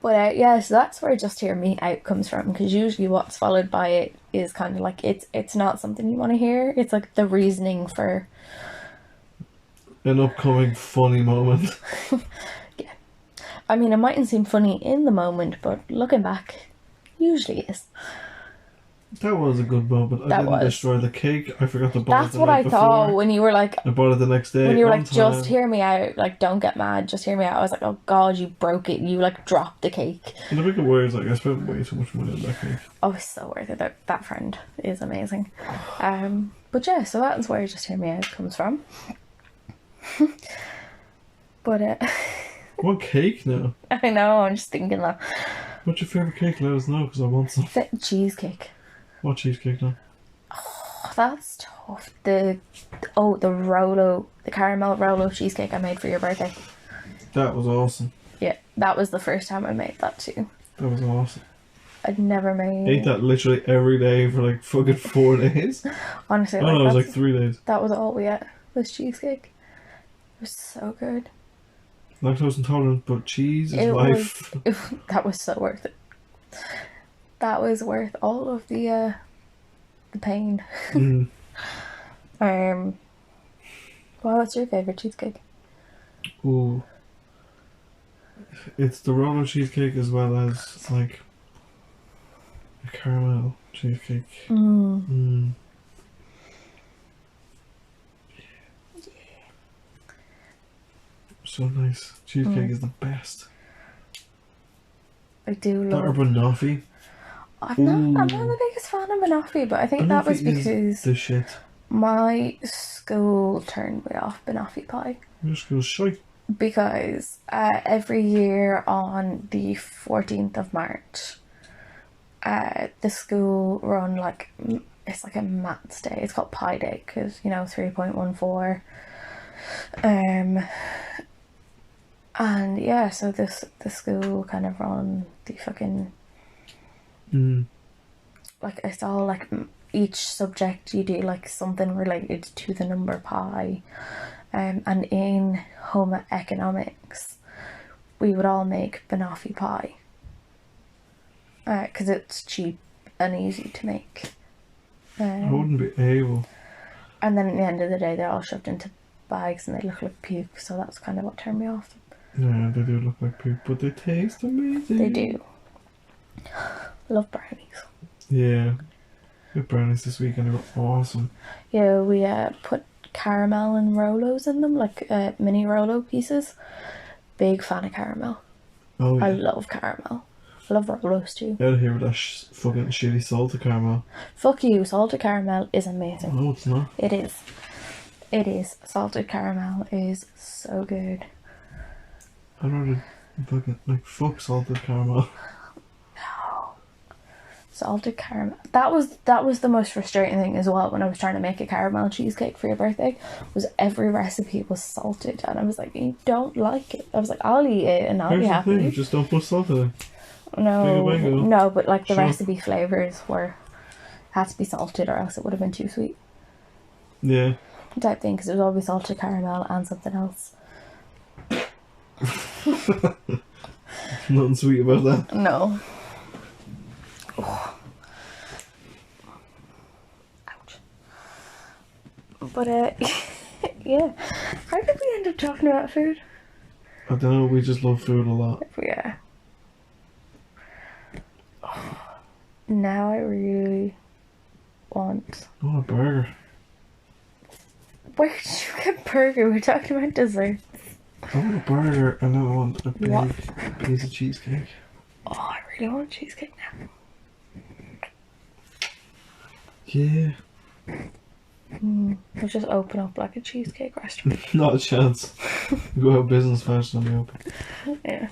But yeah, so that's where just hear me out comes from, because usually what's followed by it is kind of like it's not something you want to hear. It's like the reasoning for An upcoming funny moment. I mean, it mightn't seem funny in the moment, but looking back, usually is. That was a good moment. I didn't destroy the cake. I forgot to buy it That's the what night I before. thought when you were like, I bought it the next day. when you were on like, time. just hear me out. Like, don't get mad. Just hear me out. I was like, oh god, you broke it. You like dropped the cake. And the bigger word is like, I spent way too much money on that cake. Oh, it's so worth it. That friend is amazing. But yeah, so that's where just hear me out comes from. But What cake now? I know. I'm just thinking that. What's your favourite cake? Let us know, because I want some. Cheesecake. What cheesecake now? Oh, that's tough. The caramel Rolo cheesecake I made for your birthday. That was awesome. Yeah, that was the first time I made that too. That was awesome. I'd never made. Ate that literally every day for like fucking 4 days. Honestly, Oh no, it was like 3 days. That was all we ate was cheesecake. It was so good. Lactose intolerant, but cheese is life. That was so worth it. That was worth all of the pain. Well, what's your favourite cheesecake? Ooh. It's the Rolo cheesecake as well as like a caramel cheesecake. So nice. Cheesecake is the best. I do That or love. banoffee. I'm not the biggest fan of banoffee, but I think that was Banoffee is because the shit. my school turned me off banoffee pie. Your school's shite. Because every year on the 14th of March, the school run like, it's like a maths day. It's called Pie Day because, 3.14. And yeah, so the school kind of run the fucking like, it's all like each subject you do like something related to the number pi. And in home economics, we would all make banoffee pie because it's cheap and easy to make. I wouldn't be able. And then at the end of the day, they're all shoved into bags and they look like puke, so that's kind of what turned me off. Yeah, they do look like puke, but they taste amazing. They do. Love brownies. Yeah. We had brownies this week and they were awesome. Yeah, we put caramel and Rolos in them, like mini Rolo pieces. Big fan of caramel. Oh yeah. I love caramel. I love Rolos too. Out of here with that fucking shitty salted caramel. Fuck you, salted caramel is amazing. No, it's not. It is. It is. Salted caramel is so good. I'd rather fucking, like, fuck salted caramel. No. Salted caramel. That was the most frustrating thing as well when I was trying to make a caramel cheesecake for your birthday, was every recipe was salted and I was like, you don't like it. I was like, I'll eat it and I'll be happy. Thing, just don't put salt in it. No, Bingo. no, but like the recipe flavours had to be salted or else it would have been too sweet. Yeah. Type thing, because it was always salted caramel and something else. Nothing sweet about that. No. Oh. Ouch. But yeah. How did we end up talking about food? I don't know, we just love food a lot. Yeah. Now I really want. I want a burger. Where did you get burger? We're talking about dessert. I want a burger and then I want a big piece of cheesecake. Oh, I really want cheesecake now. Yeah. We'll just open up like a cheesecake restaurant. Not a chance. Go out of business fast and be open. Yeah.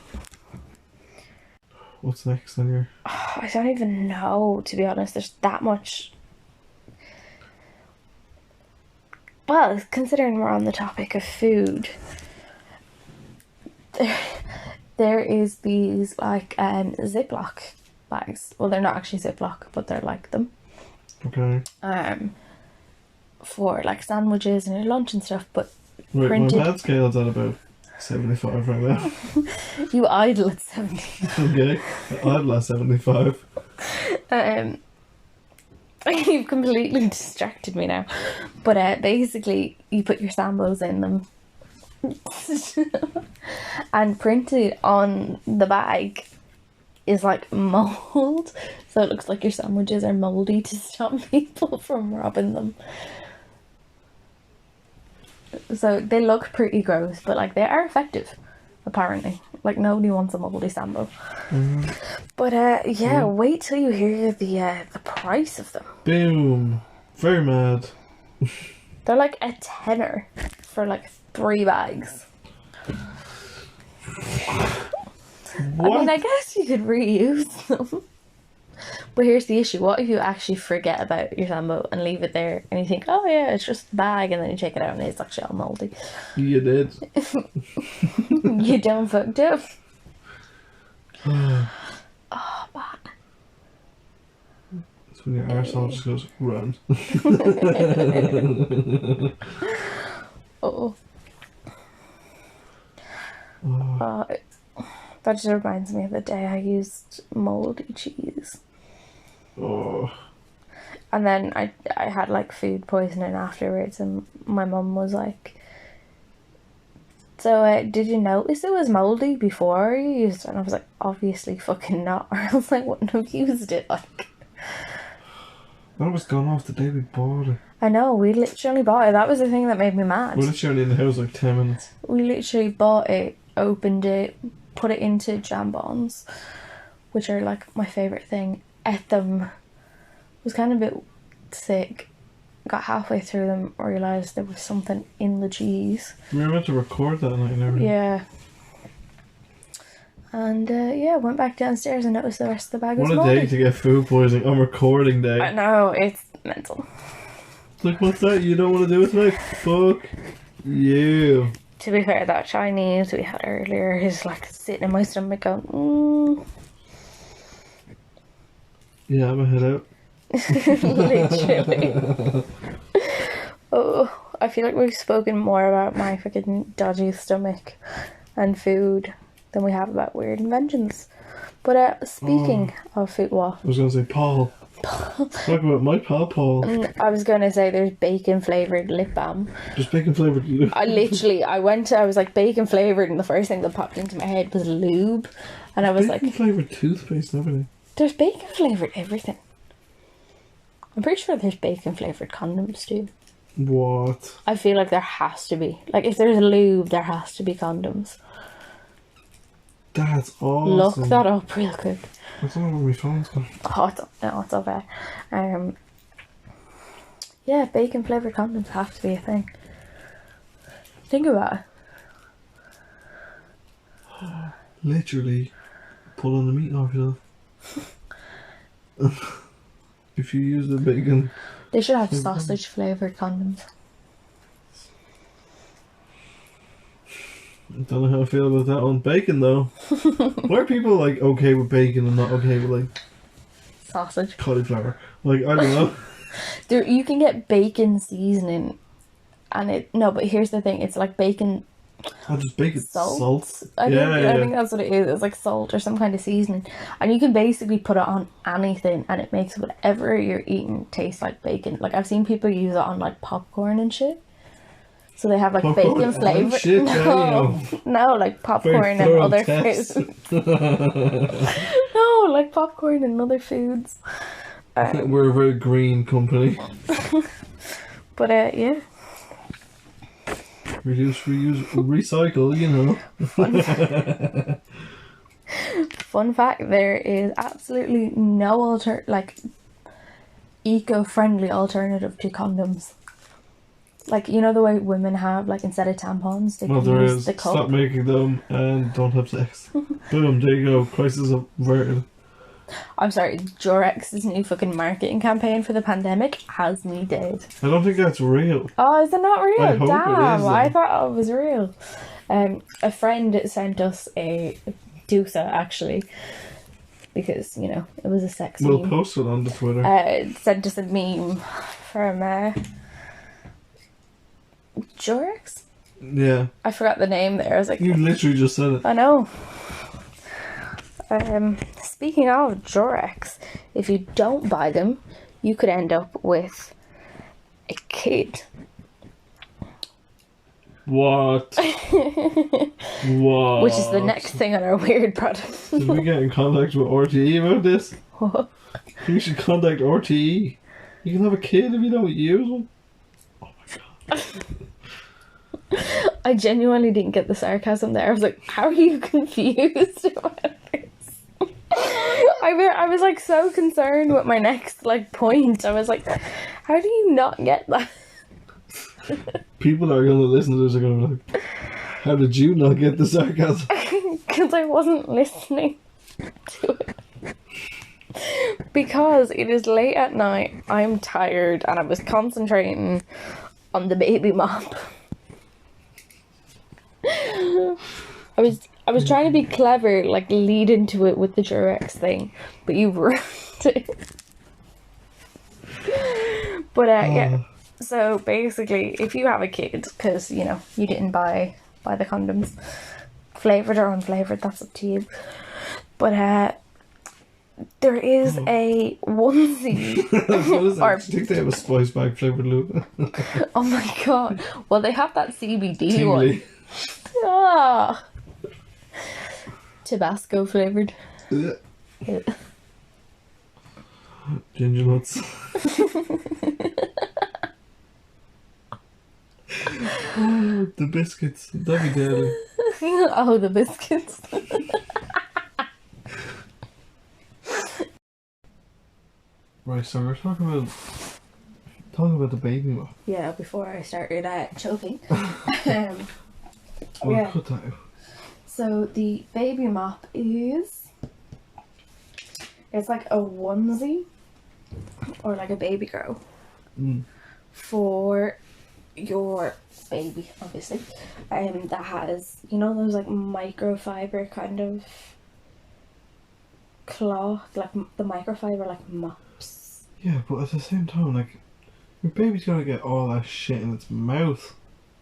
What's next on your... I don't even know, to be honest. There's that much. Well, considering we're on the topic of food, there is these like Ziploc bags. Well, they're not actually Ziploc, but they're like them. Okay. For like sandwiches and your lunch and stuff, but Right, printed. my bad scale's at about 75 right now. You idle at 70. Okay, I'd last 75. You've completely distracted me now. But basically, you put your samples in them And printed on the bag is like mold, so it looks like your sandwiches are moldy to stop people from robbing them. So they look pretty gross, but like they are effective, apparently. Like nobody wants a moldy sambo. But yeah, wait till you hear the price of them. Boom. Very mad. They're like a tenner for like 3 bags. What? I mean, I guess you could reuse them. But here's the issue. What if you actually forget about your sambo and leave it there and you think, oh yeah, it's just a bag, and then you take it out and it's actually all mouldy? You did. You done fucked up. Oh, man. That's when your arsehole just goes, run. Oh. That just reminds me of the day I used mouldy cheese. Oh. And then I had like food poisoning afterwards, and my mum was like, so did you notice it was mouldy before you used it? And I was like, obviously fucking not, or else I wouldn't have used it. Like, That was gone off the day we bought it. I know, we literally bought it. That was the thing that made me mad. We're literally in the house like 10 minutes. We literally bought it, opened it, put it into jambons, which are like my favourite thing. Ate them, was kind of a bit sick, got halfway through them, realised there was something in the cheese. We were meant to record that night and everything. Yeah. And yeah, went back downstairs and noticed the rest of the bag was What a mouldy. day to get food poisoning on recording day. I know, it's mental. It's like, what's that? You don't want to do it tonight? Fuck you. To be fair, that Chinese we had earlier is like sitting in my stomach going, Yeah, I'm gonna head out. literally. Oh, I feel like we've spoken more about my fucking dodgy stomach and food than we have about weird inventions. But speaking of food, what? I was gonna say Paul. Talk about my pal Paul. I was gonna say there's bacon flavoured lip balm. Just bacon flavoured lube. I was like bacon flavoured, and the first thing that popped into my head was lube. And I was Bacon like, flavoured toothpaste and everything. there's bacon flavoured everything. I'm pretty sure there's bacon flavoured condoms too. What? I feel like there has to be. Like, if there's lube, there has to be condoms. That's awesome. Look that up real quick. I don't know where my phone's gone. Oh, it's okay. Yeah, bacon flavoured condoms have to be a thing. Think about it. Literally pulling the meat off yourself. If you use the bacon. They should have sausage flavoured condoms. I don't know how I feel about that on bacon though. Why are people like okay with bacon and not okay with like Sausage. cauliflower? Like, I don't know. You can get bacon seasoning, and but here's the thing: it's like bacon I'll just bacon salt. I think that's what it is. It's like salt or some kind of seasoning, and you can basically put it on anything, and it makes whatever you're eating taste like bacon. Like, I've seen people use it on like popcorn and shit. So they have like Popcorn bacon and flavor. shit, No, like popcorn and other foods. No, like popcorn and other foods. We're a very green company. But yeah. Reduce, reuse, recycle, you know. Fun fact: there is absolutely no eco-friendly alternative to condoms. Like, you know the way women have, like, instead of tampons, they can use the cup. Stop making them and don't have sex. Boom, there you go. Crisis averted. I'm sorry, Durex's new fucking marketing campaign for the pandemic has me dead. I don't think that's real. Oh, is it not real? I hope Damn, it is, though. I thought it was real. A friend sent us a dicuss, actually, because, you know, it was a sex We'll meme. post it on the Twitter. Sent us a meme from Durex? Yeah. I forgot the name there. I was like, You literally just said it. I know. Speaking of Durex, if you don't buy them, you could end up with a kid. What? What? Which is the next thing on our weird product. Did we get in contact with RTE about this? What? You should contact RTE. You can have a kid if you don't use them. Oh my god. I genuinely didn't get the sarcasm there. I was like, how are you confused about this? I was like so concerned with my next like point. I was like, how do you not get that? People that are going to listen to this are going to be like, how did you not get the sarcasm? Because I wasn't listening to it. Because it is late at night, I'm tired, and I was concentrating on the baby mop. I was trying to be clever, like lead into it with the Durex thing, but you ruined it. But yeah. So basically, if you have a kid, because you know you didn't buy the condoms, flavored or unflavored, that's up to you. But there is a onesie. I think they have a spice bag flavored lube. Oh my god! Well, they have that CBD Tingly. one. Ah, Tabasco flavored. Ginger nuts. Oh, the biscuits. That'd be deadly. Oh, the biscuits. Right, so we're talking about the baby mop. Yeah, before I started choking. We'll Yeah. cut that out. So the baby mop is, it's like a onesie or like a baby girl for your baby, obviously. That has, you know, those like microfiber kind of cloth, like the microfiber like mops. Yeah, but at the same time, like, your baby's gonna get all that shit in its mouth.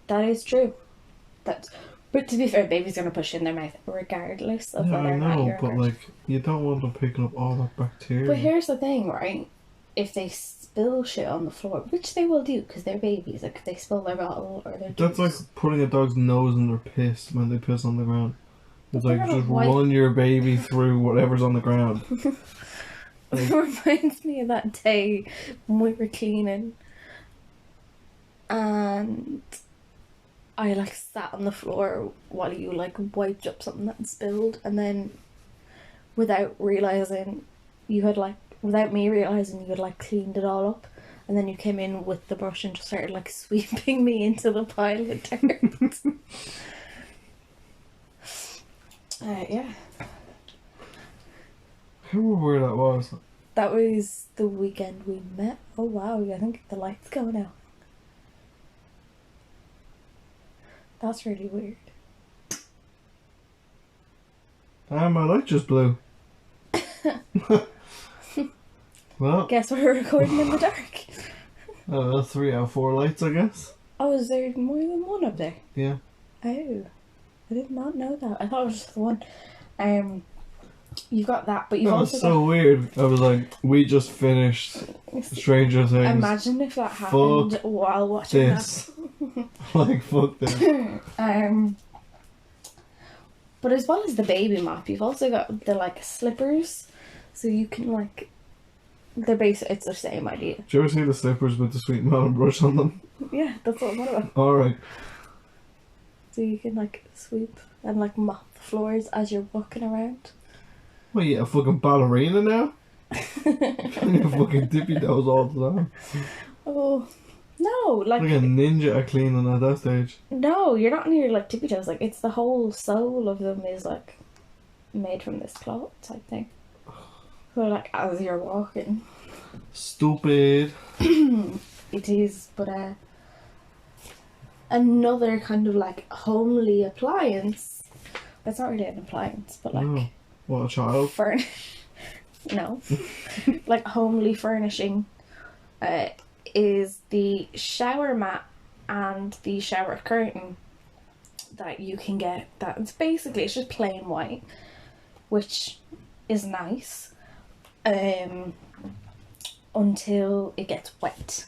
That is true. But to be fair, baby's gonna push in their mouth regardless of Yeah, whether I or not know, you're but hurt. like, you don't want them picking up all that bacteria. But here's the thing, right? If they spill shit on the floor, which they will do because they're babies, like if they spill their bottle or their That's like juice, putting a dog's nose in their piss when they piss on the ground. It's They're like gonna just wipe- run your baby through whatever's on the ground. It reminds me of that day when we were cleaning and I like sat on the floor while you like wiped up something that spilled, and then without realizing you had like, without me realizing you had like cleaned it all up, and then you came in with the brush and just started like sweeping me into the pile of dirt. Yeah. I can't remember where that was. That was the weekend we met. Oh wow, I think the light's going out. That's really weird. Ah, my light just blew. Well, Guess we're recording in the dark. that's 3 out of 4 lights, I guess. Oh, is there more than one up there? Yeah. Oh, I did not know that. I thought it was just the one. You got that, but you've That also was so weird. I was like, we just finished Stranger Things. Imagine if that happened while watching This. Like, fuck this. that. But as well as the baby mop, you've also got the like slippers, so you can like. They're basic. It's the same idea. Do you ever see the slippers with the sweet melon brush on them? Yeah, that's what I'm on about. Alright. So you can like sweep and like mop the floors as you're walking around. What, you a fucking ballerina now? You fucking tippy toes all the time. Oh no, like Like a ninja at cleaning at that stage. no, you're not near like tippy toes. Like it's the whole sole of them is like made from this cloth type thing. So like as you're walking, Stupid. it is. But another kind of like homely appliance. It's not really an appliance, but like. Oh, what a child. No, like homely furnishing is the shower mat and the shower curtain that you can get. That's basically, it's just plain white, which is nice until it gets wet.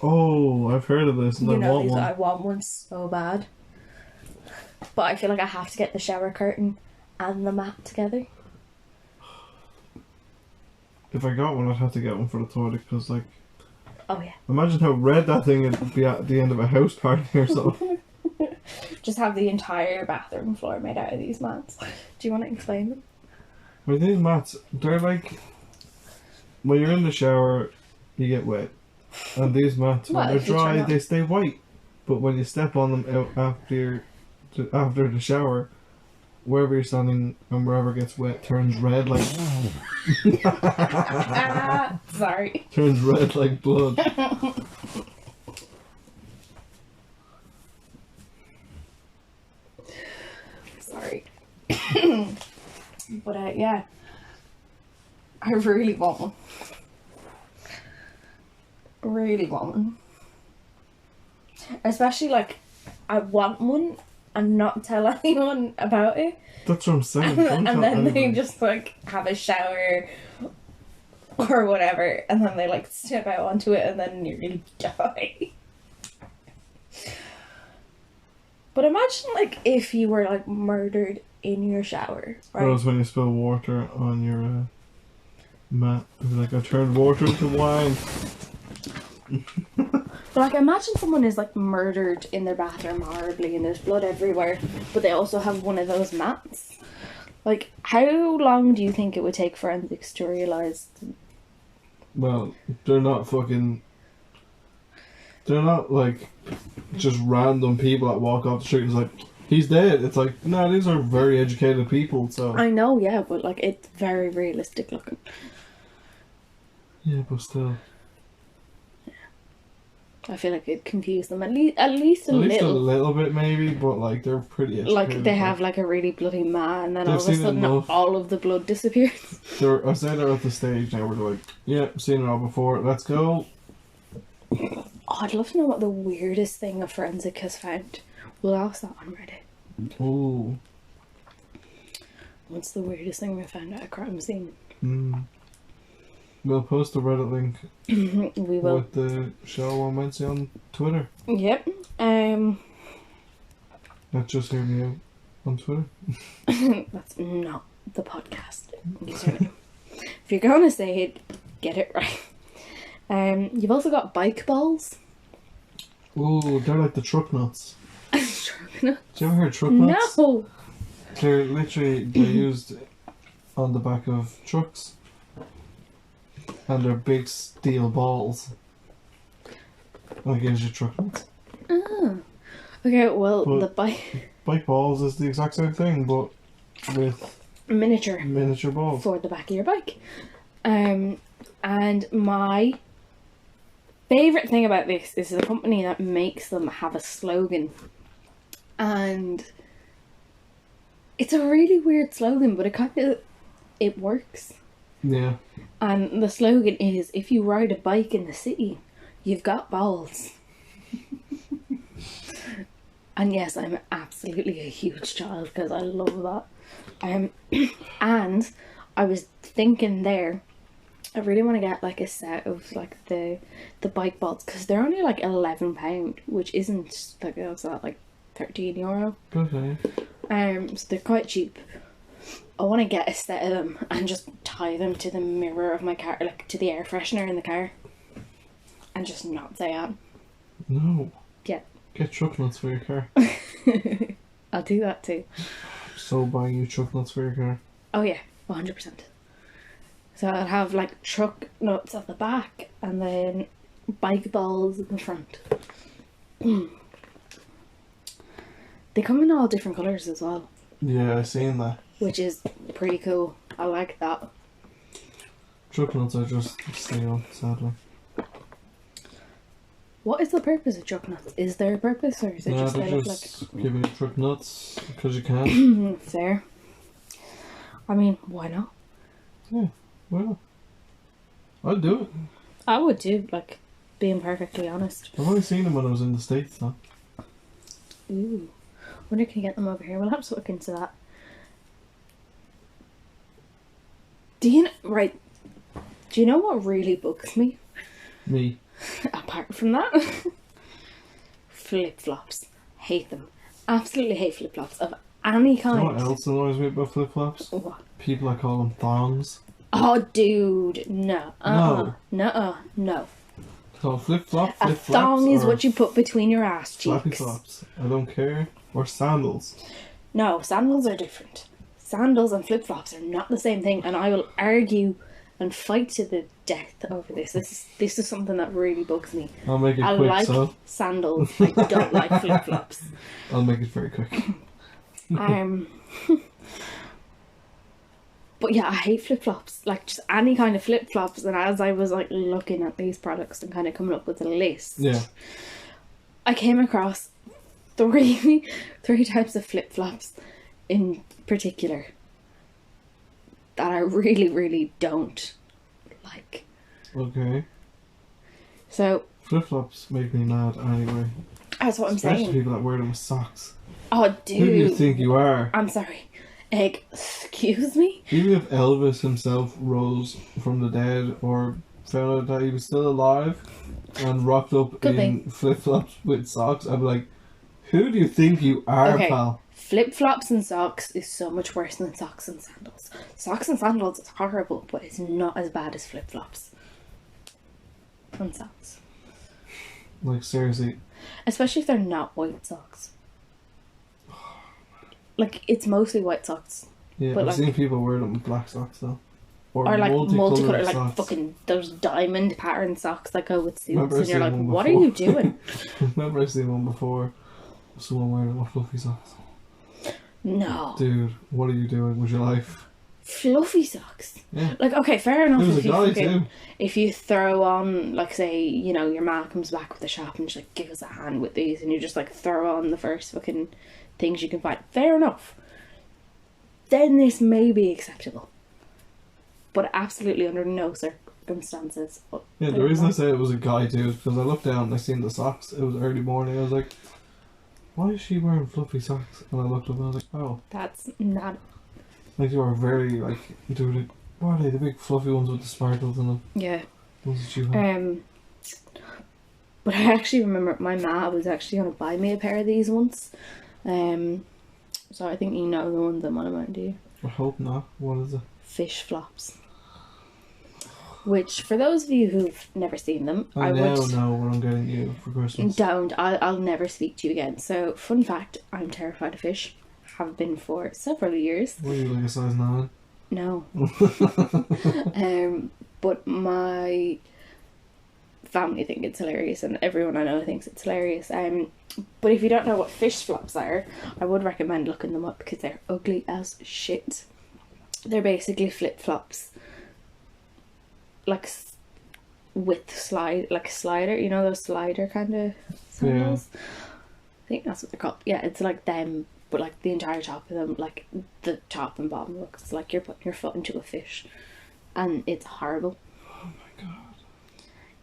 Oh, I've heard of this and You I know want these, one. I want one so bad. But I feel like I have to get the shower curtain and the mat together. If I got one, I'd have to get one for the toilet because, like, Oh yeah. imagine how red that thing would be at the end of a house party or something. Just have the entire bathroom floor made out of these mats. Do you want to explain them? Well, these mats, they're like, when you're in the shower, you get wet. And these mats, when Well, they're if you dry, turn up. they stay white. But when you step on them out after the shower, wherever you're standing and wherever gets wet turns red like Sorry. turns red like blood. Sorry. But yeah, I really want one. Really want one. Especially like, I want one and not tell anyone about it. That's what I'm saying. Don't And tell then they anybody. just like have a shower or whatever, and then they like step out onto it and then nearly die. But imagine like if you were like murdered in your shower, That right? was when you spill water on your mat. It'd be like, I turned water into wine. But like imagine someone is like murdered in their bathroom horribly and there's blood everywhere, but they also have one of those mats. Like, how long do you think it would take forensics to realise? Well, they're not fucking. They're not like just random people that walk off the street and it's like, he's dead. It's like, no, these are very educated people, so. I know, yeah, but like it's very realistic looking. Yeah, but still. I feel like it'd confuse them at least a little. Bit maybe, but like they're pretty educated. Like they have like a really bloody mat, and then They've all of a seen sudden enough. all of the blood disappears. I say they're at the stage now where they're like, yeah, seen it all before, let's go. Oh, I'd love to know what the weirdest thing a forensic has found. We'll ask that on Reddit. Ooh. What's the weirdest thing we found at a crime scene? We'll post the Reddit link We will. with the show on Wednesday on Twitter. Yep. Let's just hear me out on Twitter. That's not the podcast username. If you're gonna say it, get it right. You've also got bike balls. Ooh, they're like the truck nuts. No. Do you ever hear truck nuts? No. They're used on the back of trucks. And they're big steel balls. Like gives you truck nuts. Oh. Okay, well, But- the bike Bike balls is the exact same thing, but with miniature miniature balls. for the back of your bike. And my favourite thing about this is the company that makes them have a slogan. And it's a really weird slogan, but it works. Yeah. And the slogan is, if you ride a bike in the city, you've got balls. And yes, I'm absolutely a huge child because I love that. And I was thinking there, I really want to get like a set of like the bike balls because they're only like £11, which isn't like, what's that, like €13. Okay. So they're quite cheap. I want to get a set of them and just tie them to the mirror of my car, like to the air freshener in the car, and just not say on. No. Yeah. Get truck nuts for your car. I'll do that too. So buying you truck nuts for your car. Oh yeah, 100%. So I'll have like truck nuts at the back and then bike balls in the front. They come in all different colours as well, Yeah, I seen that. which is pretty cool. I like that. Truck nuts are just steel, sadly. What is the purpose of truck nuts? Is there a purpose, or is it No, just they're they look just giving you truck nuts because you can. like fair? I mean, why not? Yeah, well, I'd do it. I would too, like, being perfectly honest. I've only seen them when I was in the States, though. Ooh. Wonder can you get them over here? We'll have to look into that. Do you know what really bugs me? Me. Apart from that, flip-flops. Hate them. Absolutely hate flip-flops of any kind. You know what else annoys me about flip-flops? What? People that call them thongs. Oh, dude, no. No. No. So flip-flop, A flip-flops, thong is or what you put between your ass flappy cheeks. flops. I don't care. Or sandals. No, sandals are different. Sandals and flip-flops are not the same thing, and I will argue and fight to the death over this. This is something that really bugs me. I'll make it I quick, like so sandals. I don't like flip-flops. I'll make it very quick. But yeah, I hate flip-flops. Like, just any kind of flip-flops. And as I was like looking at these products and kind of coming up with a list, Yeah. I came across three types of flip-flops in particular that I really, really don't like. Okay. So Flip-flops make me mad anyway. that's what I'm Especially saying. people that wear them with socks. Oh, dude. Who do you think you are? I'm sorry. Excuse me? Even if Elvis himself rose from the dead or found out that he was still alive and rocked up Could in flip-flops with socks, I'd be like, who do you think you are, Okay. pal? Flip-flops and socks is so much worse than socks and sandals. Socks and sandals is horrible, but it's not as bad as flip-flops and socks. Like, seriously. Especially if they're not white socks. Like, it's mostly white socks. Yeah, But I've like- seen people wear them with black socks though. Or like multicolored, like socks. fucking those diamond pattern socks that go with suits. Remember I And you're seen like, one what are before? you doing? Remember I seen one before? Someone wearing them with fluffy socks. No. Dude, what are you doing with your life? Fluffy socks. Yeah. Like, okay, fair enough. There was If a you, guy fucking, too. if you throw on, like, say, you know, your man comes back with the shop and just like, give us a hand with these, and you just like throw on the first fucking things you can find. Fair enough. Then this may be acceptable. But absolutely under no circumstances. Yeah, the reason I say it was a guy too is because I looked down and I seen the socks. It was early morning. I was like, why is she wearing fluffy socks? And I looked up and I was like, oh. That's not. Like, you are very, like, dude, what are they? The big fluffy ones with the sparkles in them. Yeah. Those that you have. But I actually remember my ma was actually going to buy me a pair of these once. So I think you know the ones I'm on about, do you? I hope not. What is it? Fish flops. Which, for those of you who've never seen them, I would now know what I'm getting you for Christmas. don't. I'll never speak to you again. So, fun fact: I'm terrified of fish. Have been for several years. What are you, like a size 9? No. But my family think it's hilarious, and everyone I know thinks it's hilarious. But if you don't know what fish flops are, I would recommend looking them up because they're ugly as shit. They're basically flip flops, like with slide, like a slider. You know those slider kind of sandals. I think that's what they're called. Yeah, it's like them, but like the entire top of them, like the top and bottom looks like you're putting your foot into a fish, and it's horrible. Oh my god.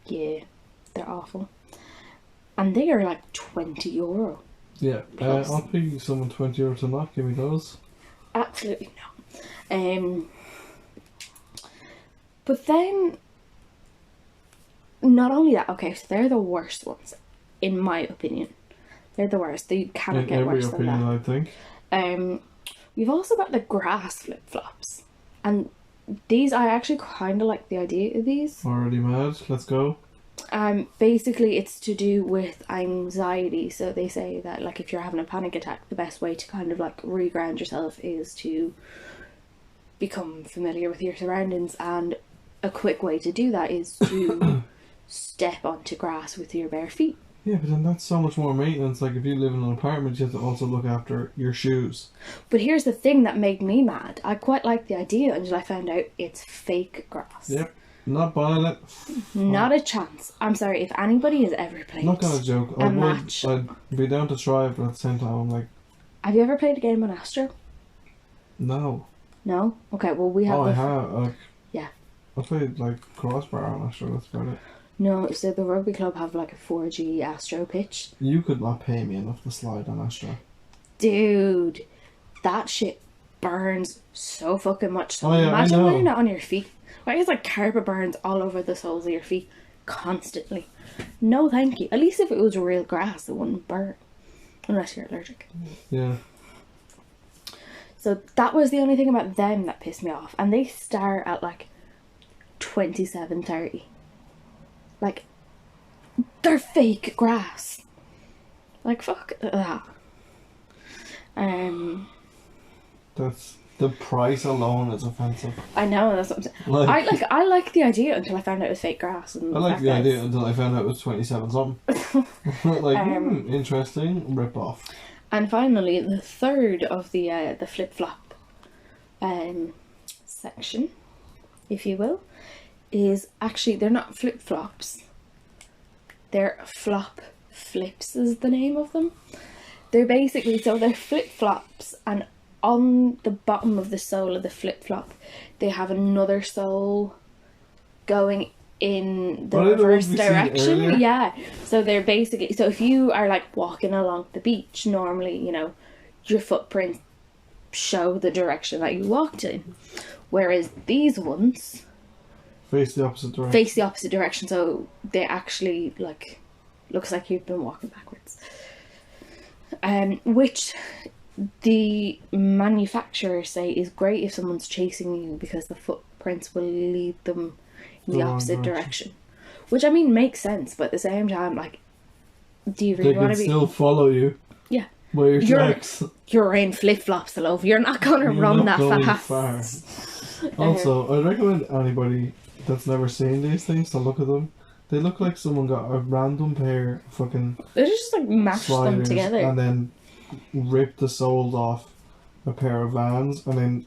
Yeah, they're awful. And they are like €20. Yeah, Plus. I'll pay someone €20 to not give me those. Absolutely no. But then, not only that, okay, so they're the worst ones, in my opinion. They're the worst. They cannot In get every worse than opinion, that. I think. We've also got the grass flip-flops. And these, I actually kind of like the idea of these. Already mad. Let's go. Basically it's to do with anxiety. So they say that, like, if you're having a panic attack, the best way to kind of like reground yourself is to become familiar with your surroundings, and a quick way to do that is to step onto grass with your bare feet. Yeah, but then that's so much more maintenance. Like, if you live in an apartment, you have to also look after your shoes. But here's the thing that made me mad. I quite like the idea until I found out it's fake grass. Yep. Not buying it. Not a chance. I'm sorry, if anybody has ever played Not gonna joke. a match. I'd be down to try it, but at the same time, I'm like, Have you ever played a game on Astro? no. No? Okay, well we have Oh, the I have. Like, Yeah. I played like Crossbar. I'm not sure that's about it. No, so the rugby club have like a 4G Astro pitch. You could not pay me enough to slide on Astro. Dude, that shit burns so fucking much. So Oh, yeah, I imagine know. laying it on your feet. Like, it's like carpet burns all over the soles of your feet. constantly. No thank you. At least if it was real grass, it wouldn't burn. Unless you're allergic. Yeah. So that was the only thing about them that pissed me off. And they start at like 27:30. Like, they're fake grass. Like, fuck that. That's the price alone is offensive. I know, that's what I'm saying. I like the idea until I found out it was fake grass. And I like the idea until I found out it was 27 something. Like, interesting, rip off. And finally, the third of the flip flop section, if you will, is actually, they're not flip flops. They're flop flips is the name of them. They're basically, so they're flip flops, and on the bottom of the sole of the flip flop, they have another sole going in the reverse direction. Yeah. So they're basically, so if you are like walking along the beach, normally, you know, your footprints show the direction that you walked in. Whereas these ones face the opposite direction. Face the opposite direction, so they actually like looks like you've been walking backwards. Which the manufacturers say is great if someone's chasing you, because the footprints will lead them in the opposite direction. Which, I mean, makes sense, but at the same time, like, do you really want to be... They can still follow you. Yeah. By your tracks. You're in flip-flops, love. You're not going to run that fast. Far. Also, I'd recommend anybody that's never seen these things to look at them. They look like someone got a random pair of fucking... They just, like, mashed them together. And then ripped the soles off a pair of Vans and then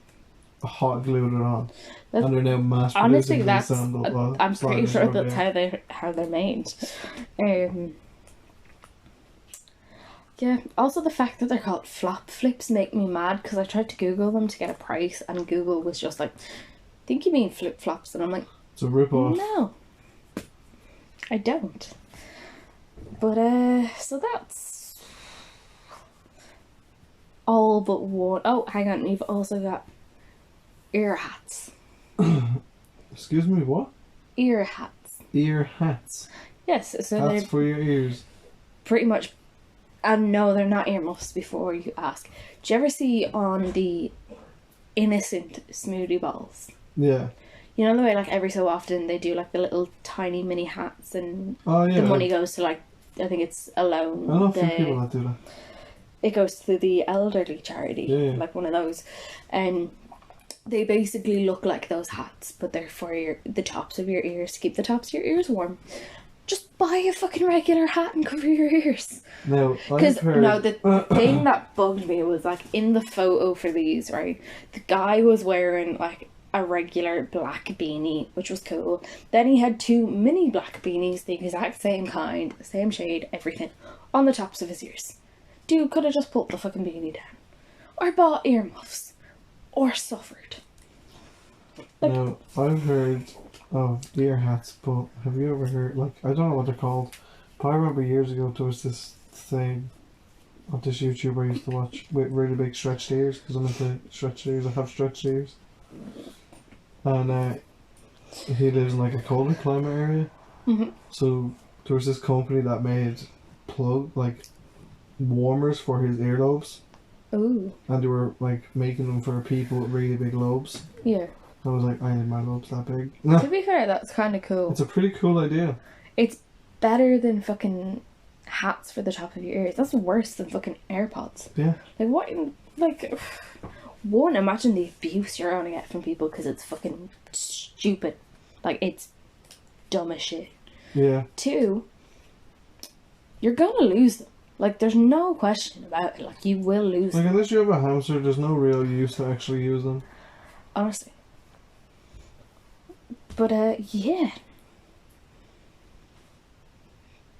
hot glued it on. And they're now mass honestly, producing that's... sandal, I'm pretty sure that's how they're made. Yeah, also the fact that they're called flop flips make me mad, because I tried to Google them to get a price, and Google was just like, I think you mean flip flops, and I'm like, it's a rip-off. No, I don't. But so that's all but one. Oh, hang on, we've also got ear hats. Excuse me, what? Ear hats. Ear hats. Yes, so hats they're for your ears. Pretty much. And no, they're not earmuffs, before you ask. Do you ever see on the innocent smoothie balls? Yeah. You know the way, like, every so often they do, like, the little tiny mini hats, and the money goes to, like, I think it's Alone. I know a few people that do that. It goes to the elderly charity, like one of those. And they basically look like those hats, but they're for the tops of your ears, to keep the tops of your ears warm. Just buy a fucking regular hat and cover your ears. No, because the thing that bugged me was, like, in the photo for these, right, the guy was wearing like a regular black beanie, which was cool. Then he had two mini black beanies, the exact same kind, same shade, everything, on the tops of his ears. Dude could have just pulled the fucking beanie down, or bought earmuffs, or suffered. Like, now, I've heard of ear hats, but have you ever heard, like, I don't know what they're called, but I remember years ago there was this thing of this YouTuber I used to watch with really big stretched ears, because I'm into stretched ears, I have stretched ears. And he lives in like a colder climate area. Mm-hmm. So there was this company that made warmers for his earlobes. Ooh. And they were like making them for people with really big lobes. Yeah. I was like, I need my lobes that big. To be fair, that's kind of cool. It's a pretty cool idea. It's better than fucking hats for the top of your ears. That's worse than fucking AirPods. Yeah. Like, what? Like, one, imagine the abuse you're gonna get from people because it's fucking stupid. Like, it's dumb as shit. Yeah. Two, you're gonna lose them. Like, there's no question about it. Like, you will lose them. Like, unless you have a hamster, there's no real use to actually use them. Honestly. But, yeah.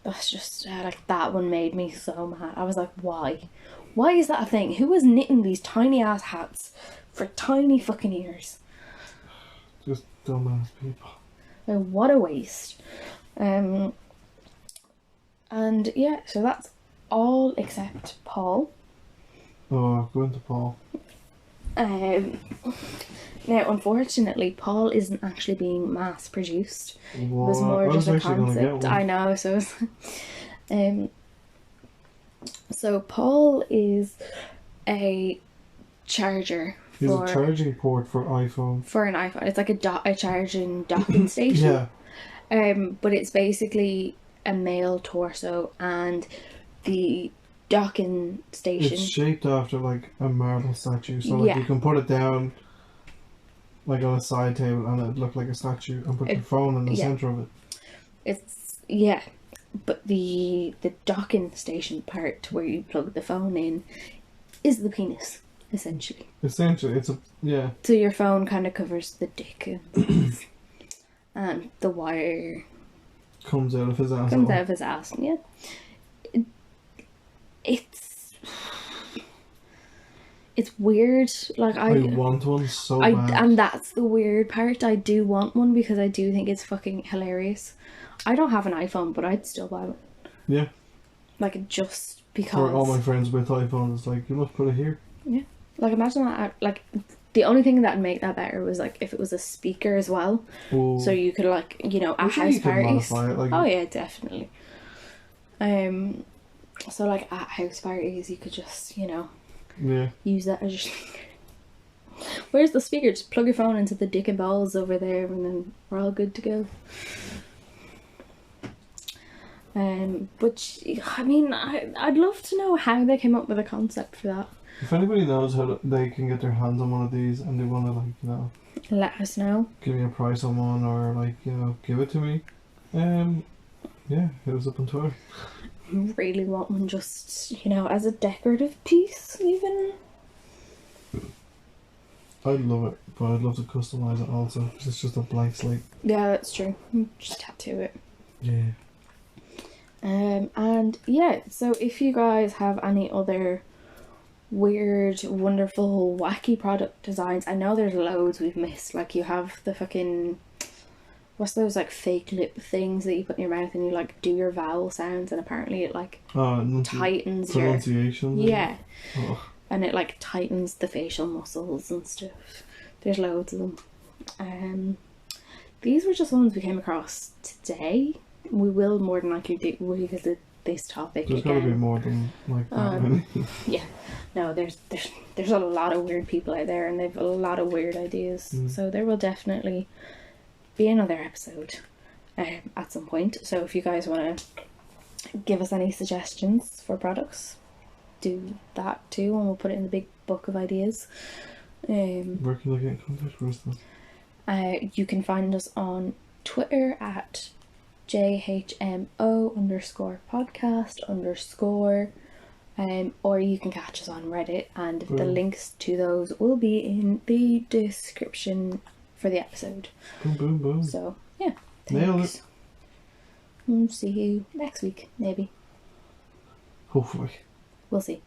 That's just, like, that one made me so mad. I was like, why? Why is that a thing? Who is knitting these tiny ass hats for tiny fucking ears? Just dumbass people. Like, what a waste. And yeah, so that's all except Paul. Oh, go into Paul. Now, unfortunately, Paul isn't actually being mass produced. It was What? more I was just a actually gonna get concept. one. I know, so so Paul is a charger He's for a charging port for iPhone. for an iPhone. It's like a charging docking station. Yeah. But it's basically a male torso, and the docking station. It's shaped after like a marble statue, so like Yeah. you can put it down like on a side table and it'd look like a statue, and put your phone in the yeah. center of it. It's but the docking station part where you plug the phone in is the penis, essentially. Essentially, it's a yeah. So your phone kind of covers the dick and the wire Comes out of his ass. comes out of his ass. Yeah, it's weird. Like I want one so bad. and that's the weird part. I do want one because I do think it's fucking hilarious. I don't have an iPhone, but I'd still buy one. Yeah. Like, just because. For all my friends with iPhones, it's like, you must put it here. Yeah. Like, imagine that. Like, the only thing that'd make that better was like if it was a speaker as well. Ooh. So you could, like, you know, at I'm sure house you can parties. modify it, like, Oh yeah, definitely. So like at house parties, you could just, you know, yeah. use that as your speaker. Where's the speaker? Just plug your phone into the dick and balls over there, and then we're all good to go. But I mean, I'd love to know how they came up with a concept for that. If anybody knows how they can get their hands on one of these and they want to, like, you know, Let us know. give me a price on one, or like, you know, give it to me. Yeah, hit us up on Twitter. Really want one, just, you know, as a decorative piece, even. I'd love it, but I'd love to customize it also, because it's just a blank slate. Yeah, that's true. Just tattoo it. Yeah. And yeah, so if you guys have any other weird, wonderful, wacky product designs, I know there's loads we've missed. Like, you have the fucking, what's those like fake lip things that you put in your mouth and you like do your vowel sounds, and apparently it like tightens your pronunciation. yeah, and it like tightens the facial muscles and stuff. There's loads of them. These were just ones we came across today. We will more than likely revisit this topic There's again. gotta be more than like that many. Yeah, no, there's a lot of weird people out there, and they've a lot of weird ideas. So there will definitely be another episode at some point. So if you guys want to give us any suggestions for products, do that too, and we'll put it in the big book of ideas. Where can I get in contact with us? You can find us on Twitter at JHMO_podcast_, or you can catch us on Reddit, and the links to those will be in the description for the episode. Boom, boom, boom. So yeah, Nailed it. See you next week, maybe. Hopefully. We'll see.